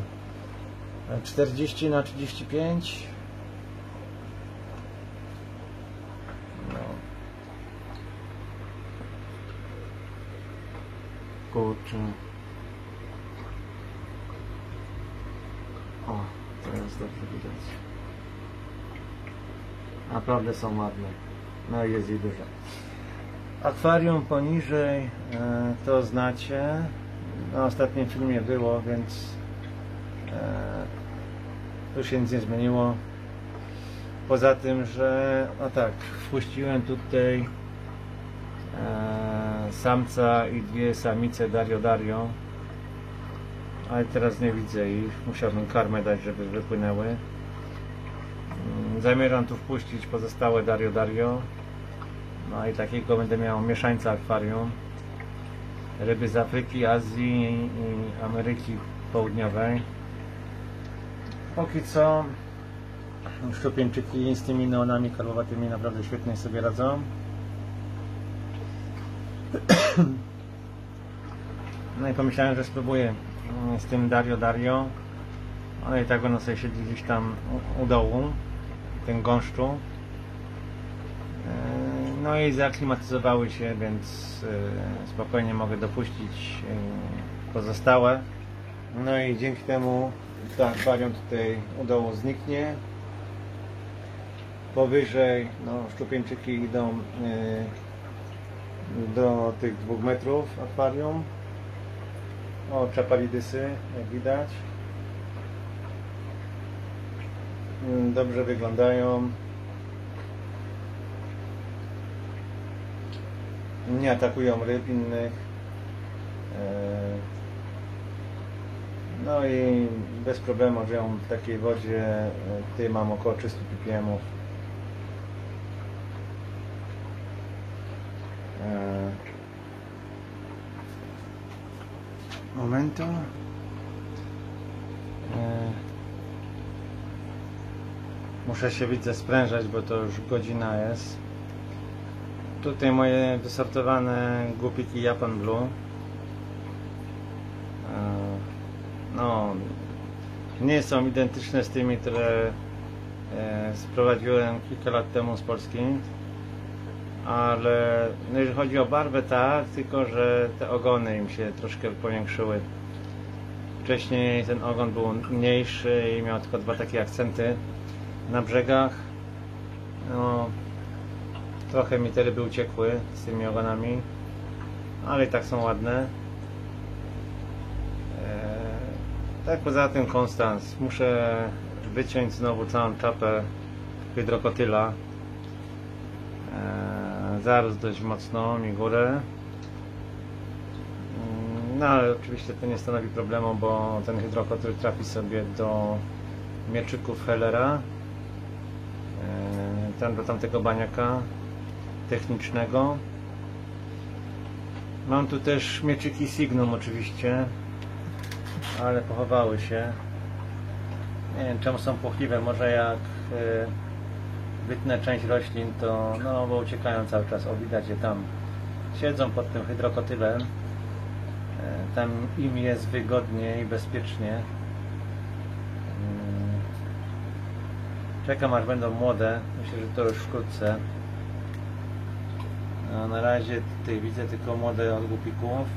40 na 35. No. Kurczę. O, teraz dobrze widać. Naprawdę są ładne. No jest i dużo. Akwarium poniżej to znacie. Na ostatnim filmie było, więc tu się nic nie zmieniło. Poza tym, że no tak, wpuściłem tutaj samca i 2 samice Dario, ale teraz nie widzę ich. Musiałbym karmę dać, żeby wypłynęły. Zamierzam tu wpuścić pozostałe Dario. No i takiego będę miał mieszańca akwarium. Ryby z Afryki, Azji i Ameryki Południowej. Póki co szczupieńczyki z tymi neonami karłowatymi naprawdę świetnie sobie radzą. No i pomyślałem, że spróbuję z tym Dario, ale i tak będą sobie siedzieć gdzieś tam u dołu, w tym gąszczu. No i zaaklimatyzowały się, więc spokojnie mogę dopuścić pozostałe. No i dzięki temu ta akwarium tutaj u dołu zniknie. Powyżej szczupieńczyki idą do tych 2 metrów akwarium. O, czapalidysy, jak widać. Dobrze wyglądają. Nie atakują ryb innych. No i bez problemu żyją w takiej wodzie. Tutaj mam około 300 ppm. Momentu. Muszę się widzę sprężać, bo to już godzina jest. Tutaj moje wysortowane głupiki Japan Blue. No, nie są identyczne z tymi, które sprowadziłem kilka lat temu z Polski, ale no, jeżeli chodzi o barwę, tak, tylko że te ogony im się troszkę powiększyły. Wcześniej ten ogon był mniejszy i miał tylko 2 takie akcenty na brzegach. No, trochę mi te ryby uciekły z tymi ogonami, ale i tak są ładne. Tak, poza tym konstans. Muszę wyciąć znowu całą czapę hydrokotyla. Zarósł dość mocno mi górę. No ale oczywiście to nie stanowi problemu, bo ten hydrokotyl trafi sobie do mieczyków Hellera, tam do tamtego baniaka technicznego. Mam tu też mieczyki Signum oczywiście, ale pochowały się. Nie wiem czemu są płochliwe, może jak wytnę część roślin, to no bo uciekają cały czas, o widać je tam. Siedzą pod tym hydrokotylem. Tam im jest wygodnie i bezpiecznie. Czekam aż będą młode. Myślę, że to już wkrótce. No, na razie tutaj widzę tylko młode od głupików.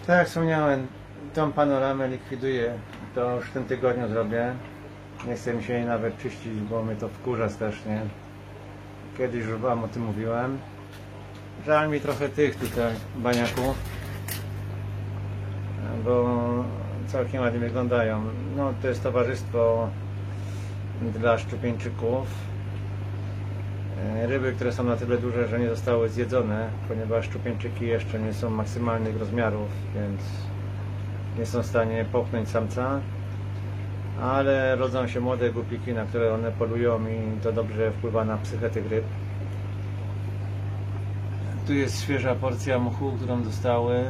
Tak jak wspomniałem, tą panoramę likwiduję. To już w tym tygodniu zrobię. Nie chcę mi się jej nawet czyścić, bo mnie to wkurza strasznie. Kiedyś już wam o tym mówiłem. Żal mi trochę tych tutaj baniaków, bo całkiem ładnie wyglądają. No to jest towarzystwo dla szczupieńczyków. Ryby, które są na tyle duże, że nie zostały zjedzone, ponieważ szczupieńczyki jeszcze nie są maksymalnych rozmiarów, więc nie są w stanie popchnąć samca. Ale rodzą się młode głupiki, na które one polują i to dobrze wpływa na psychę tych ryb. Tu jest świeża porcja mchu, którą dostały.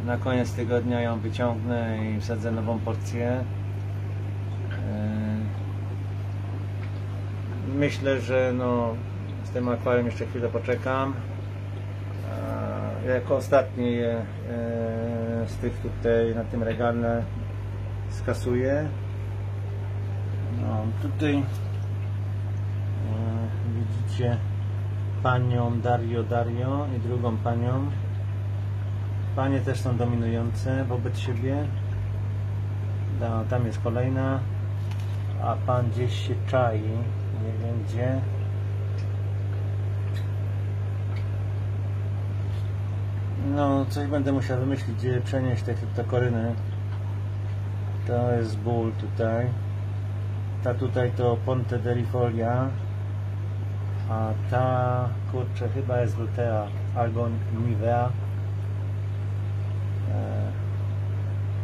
Na koniec tygodnia ją wyciągnę i wsadzę nową porcję. Myślę, że no, z tym akwarium jeszcze chwilę poczekam. Jako ostatni z tych tutaj na tym regale skasuję. No, tutaj widzicie panią Dario i drugą panią. Panie też są dominujące wobec siebie. No, tam jest kolejna, a pan gdzieś się czai, nie wiem gdzie. No, coś będę musiał wymyślić, gdzie przenieść te kryptokoryny. To jest ból tutaj. Ta tutaj to Ponte derifolia, a ta kurczę chyba jest Lutea Algon nivea.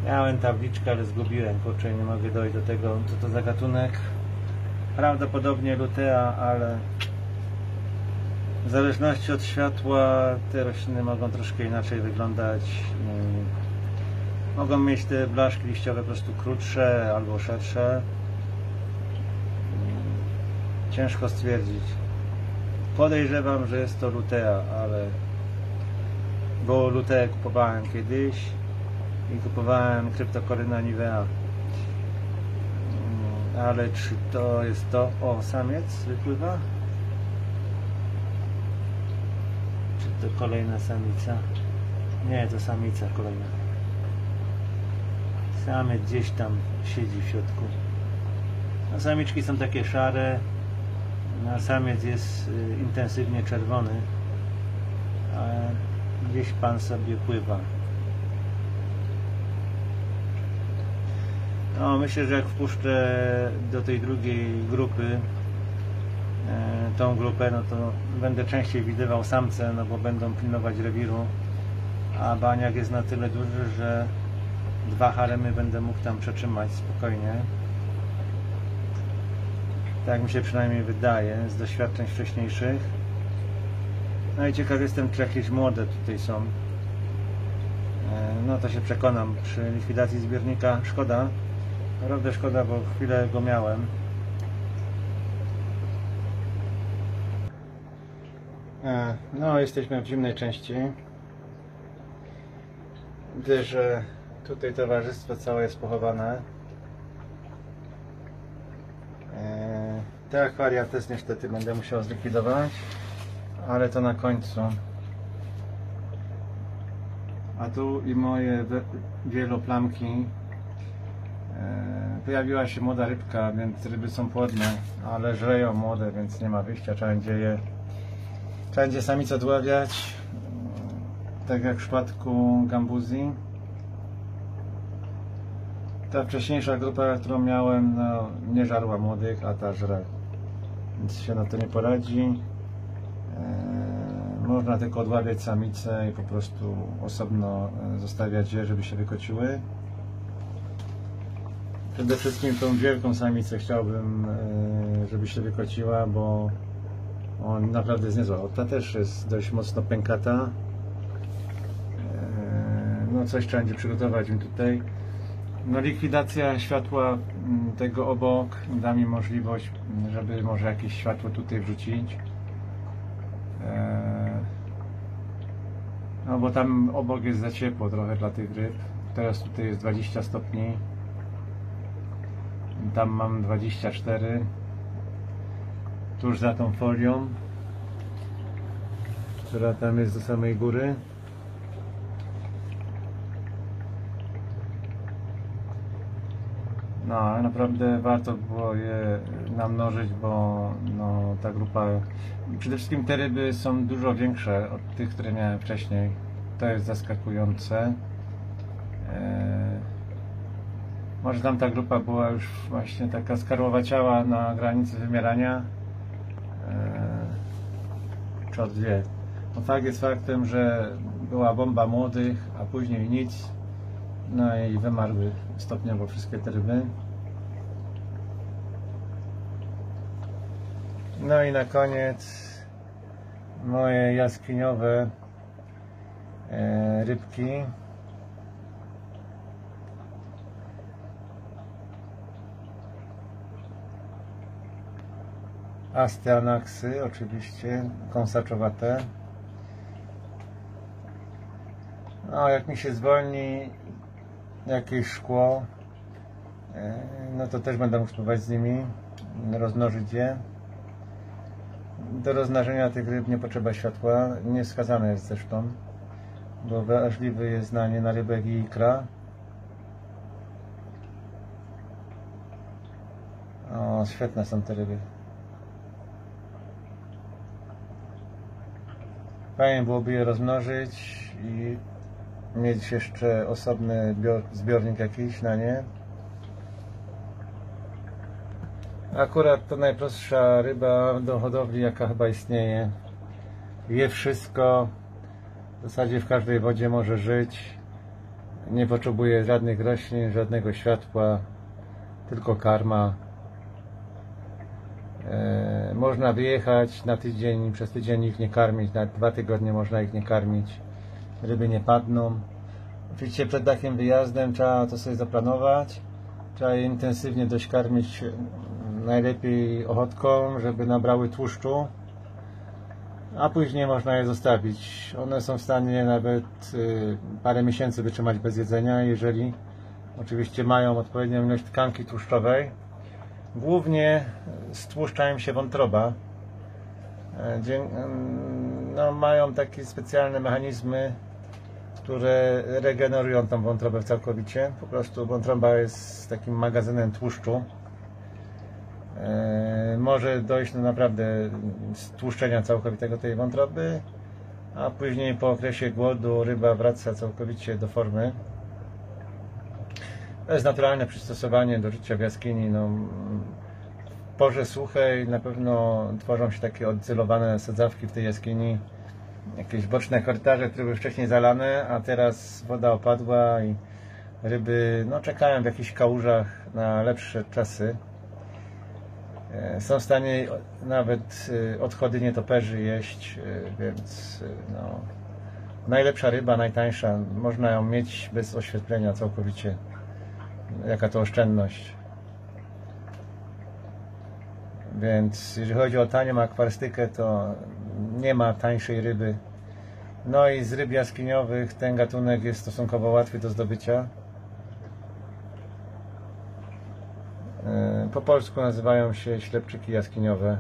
Miałem tabliczkę, ale zgubiłem, kurczę, nie mogę dojść do tego, co to za gatunek. Prawdopodobnie Lutea, ale w zależności od światła te rośliny mogą troszkę inaczej wyglądać. Mogą mieć te blaszki liściowe po prostu krótsze albo szersze. Ciężko stwierdzić. Podejrzewam, że jest to lutea, ale bo luteę kupowałem kiedyś i kupowałem Cryptocoryna nivea. Ale czy to jest to? O, samiec wypływa? Czy to kolejna samica? Nie, to samica kolejna. Samiec gdzieś tam siedzi w środku. A samiczki są takie szare, a samiec jest intensywnie czerwony, a gdzieś pan sobie pływa. No, myślę, że jak wpuszczę do tej drugiej grupy tą grupę, no to będę częściej widywał samce, no bo będą pilnować rewiru, a baniak jest na tyle duży, że 2 haremy będę mógł tam przetrzymać spokojnie. Tak mi się przynajmniej wydaje z doświadczeń wcześniejszych. No i ciekaw jestem, czy jakieś młode tutaj są. No to się przekonam przy likwidacji zbiornika. Szkoda, naprawdę szkoda, bo chwilę go miałem. No, jesteśmy w zimnej części. Widzę, że tutaj towarzystwo całe jest pochowane. Te akwaria też niestety będę musiał zlikwidować, ale to na końcu. A tu i moje wieloplamki. Pojawiła się młoda rybka, więc ryby są płodne, ale żreją młode, więc nie ma wyjścia, trzeba będzie samice odławiać, tak jak w przypadku gambuzji. Ta wcześniejsza grupa, którą miałem, no, nie żarła młodych, a ta żre, więc się na to nie poradzi. Można tylko odławiać samice i po prostu osobno zostawiać je, żeby się wykociły. Przede wszystkim tą wielką samicę chciałbym, żeby się wykociła, bo on naprawdę jest niezła. Ta też jest dość mocno pękata. No coś trzeba będzie przygotować im tutaj. No likwidacja światła tego obok da mi możliwość, żeby może jakieś światło tutaj wrzucić. No bo tam obok jest za ciepło trochę dla tych ryb. Teraz tutaj jest 20 stopni. Tam mam 24. Tuż za tą folią, która tam jest do samej góry. No, ale naprawdę warto było je namnożyć, bo no, ta grupa... Przede wszystkim te ryby są dużo większe od tych, które miałem wcześniej. To jest zaskakujące. Może tam ta grupa była już właśnie taka skarłowaciała na granicy wymierania. Czy od dwie. No fakt jest faktem, że była bomba młodych, a później nic. No i wymarły stopniowo wszystkie te ryby. No i na koniec moje jaskiniowe rybki. Astyanaxy, oczywiście, kąsaczowate. No, jak mi się zwolni jakieś szkło, no to też będę mógł spróbować z nimi rozmnożyć je. Do rozmnażenia tych ryb nie potrzeba światła, niewskazane jest zresztą, bo wrażliwy jest na nie na rybek i ikra. O, świetne są te ryby. Fajnie byłoby je rozmnożyć i mieć jeszcze osobny zbiornik jakiś na nie. Akurat to najprostsza ryba do hodowli, jaka chyba istnieje. Je wszystko, w zasadzie w każdej wodzie może żyć. Nie potrzebuje żadnych roślin, żadnego światła, tylko karma. Można wyjechać na tydzień, przez tydzień ich nie karmić, na 2 tygodnie można ich nie karmić. Ryby nie padną. Oczywiście przed takim wyjazdem trzeba to sobie zaplanować. Trzeba je intensywnie dość karmić najlepiej ochotką, żeby nabrały tłuszczu, a później można je zostawić. One są w stanie nawet parę miesięcy wytrzymać bez jedzenia, jeżeli oczywiście mają odpowiednią ilość tkanki tłuszczowej. Głównie stłuszcza im się wątroba. No, mają takie specjalne mechanizmy, które regenerują tą wątrobę całkowicie. Po prostu wątroba jest takim magazynem tłuszczu. Może dojść do naprawdę stłuszczenia całkowitego tej wątroby, a później po okresie głodu ryba wraca całkowicie do formy. To jest naturalne przystosowanie do życia w jaskini. No, w porze suchej na pewno tworzą się takie odcelowane sadzawki w tej jaskini, jakieś boczne korytarze, które były wcześniej zalane, a teraz woda opadła i ryby no, czekają w jakichś kałużach na lepsze czasy. Są w stanie nawet odchody nietoperzy jeść, więc no, najlepsza ryba, najtańsza, można ją mieć bez oświetlenia całkowicie. Jaka to oszczędność. Więc jeżeli chodzi o tanią akwarystykę, to nie ma tańszej ryby. No i z ryb jaskiniowych ten gatunek jest stosunkowo łatwy do zdobycia. Po polsku nazywają się ślepczyki jaskiniowe.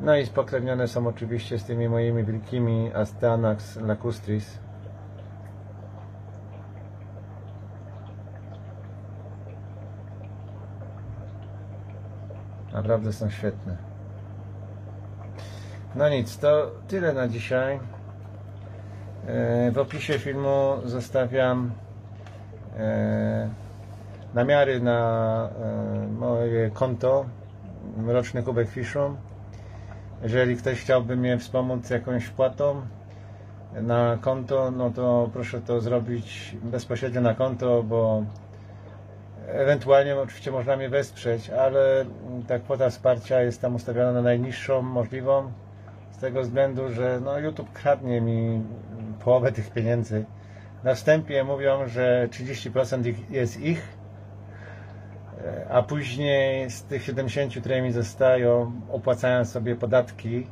No i spokrewnione są oczywiście z tymi moimi wielkimi Astyanax lacustris. Naprawdę są świetne. No nic, to tyle na dzisiaj. W opisie filmu zostawiam namiary na moje konto Mroczny Kubek Fiszu. Jeżeli ktoś chciałby mnie wspomóc jakąś wpłatą na konto, no to proszę to zrobić bezpośrednio na konto, bo ewentualnie oczywiście można mnie wesprzeć, ale ta kwota wsparcia jest tam ustawiona na najniższą możliwą, z tego względu, że no, YouTube kradnie mi połowę tych pieniędzy. Na wstępie mówią, że 30% jest ich, a później z tych 70, które mi zostają, opłacają sobie podatki,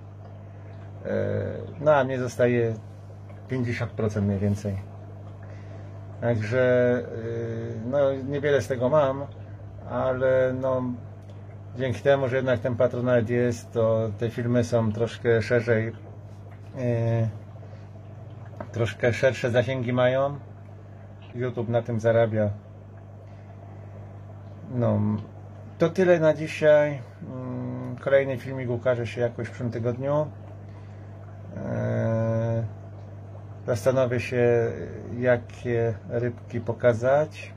no a mnie zostaje 50% mniej więcej. Także no, niewiele z tego mam, ale no, dzięki temu, że jednak ten patronat jest, to te filmy są troszkę szerzej, troszkę szersze zasięgi mają. YouTube na tym zarabia. No, to tyle na dzisiaj. Kolejny filmik ukaże się jakoś w przyszłym tygodniu. Zastanowię się, jakie rybki pokazać.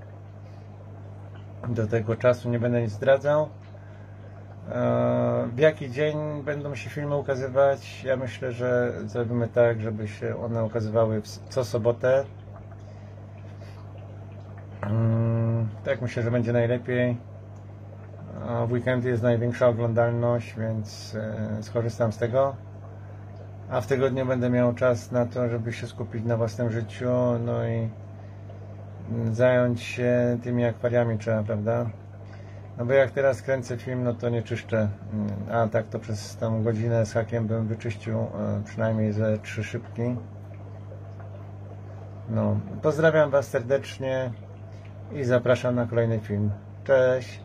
Do tego czasu nie będę nic zdradzał. W jaki dzień będą się filmy ukazywać? Ja myślę, że zrobimy tak, żeby się one ukazywały co sobotę. Tak myślę, że będzie najlepiej. W weekendy jest największa oglądalność, więc skorzystam z tego. A w tygodniu będę miał czas na to, żeby się skupić na własnym życiu, no i zająć się tymi akwariami trzeba, prawda? No bo jak teraz kręcę film, no to nie czyszczę, a tak to przez tą godzinę z hakiem bym wyczyścił przynajmniej ze 3 szybki. No, pozdrawiam Was serdecznie i zapraszam na kolejny film. Cześć!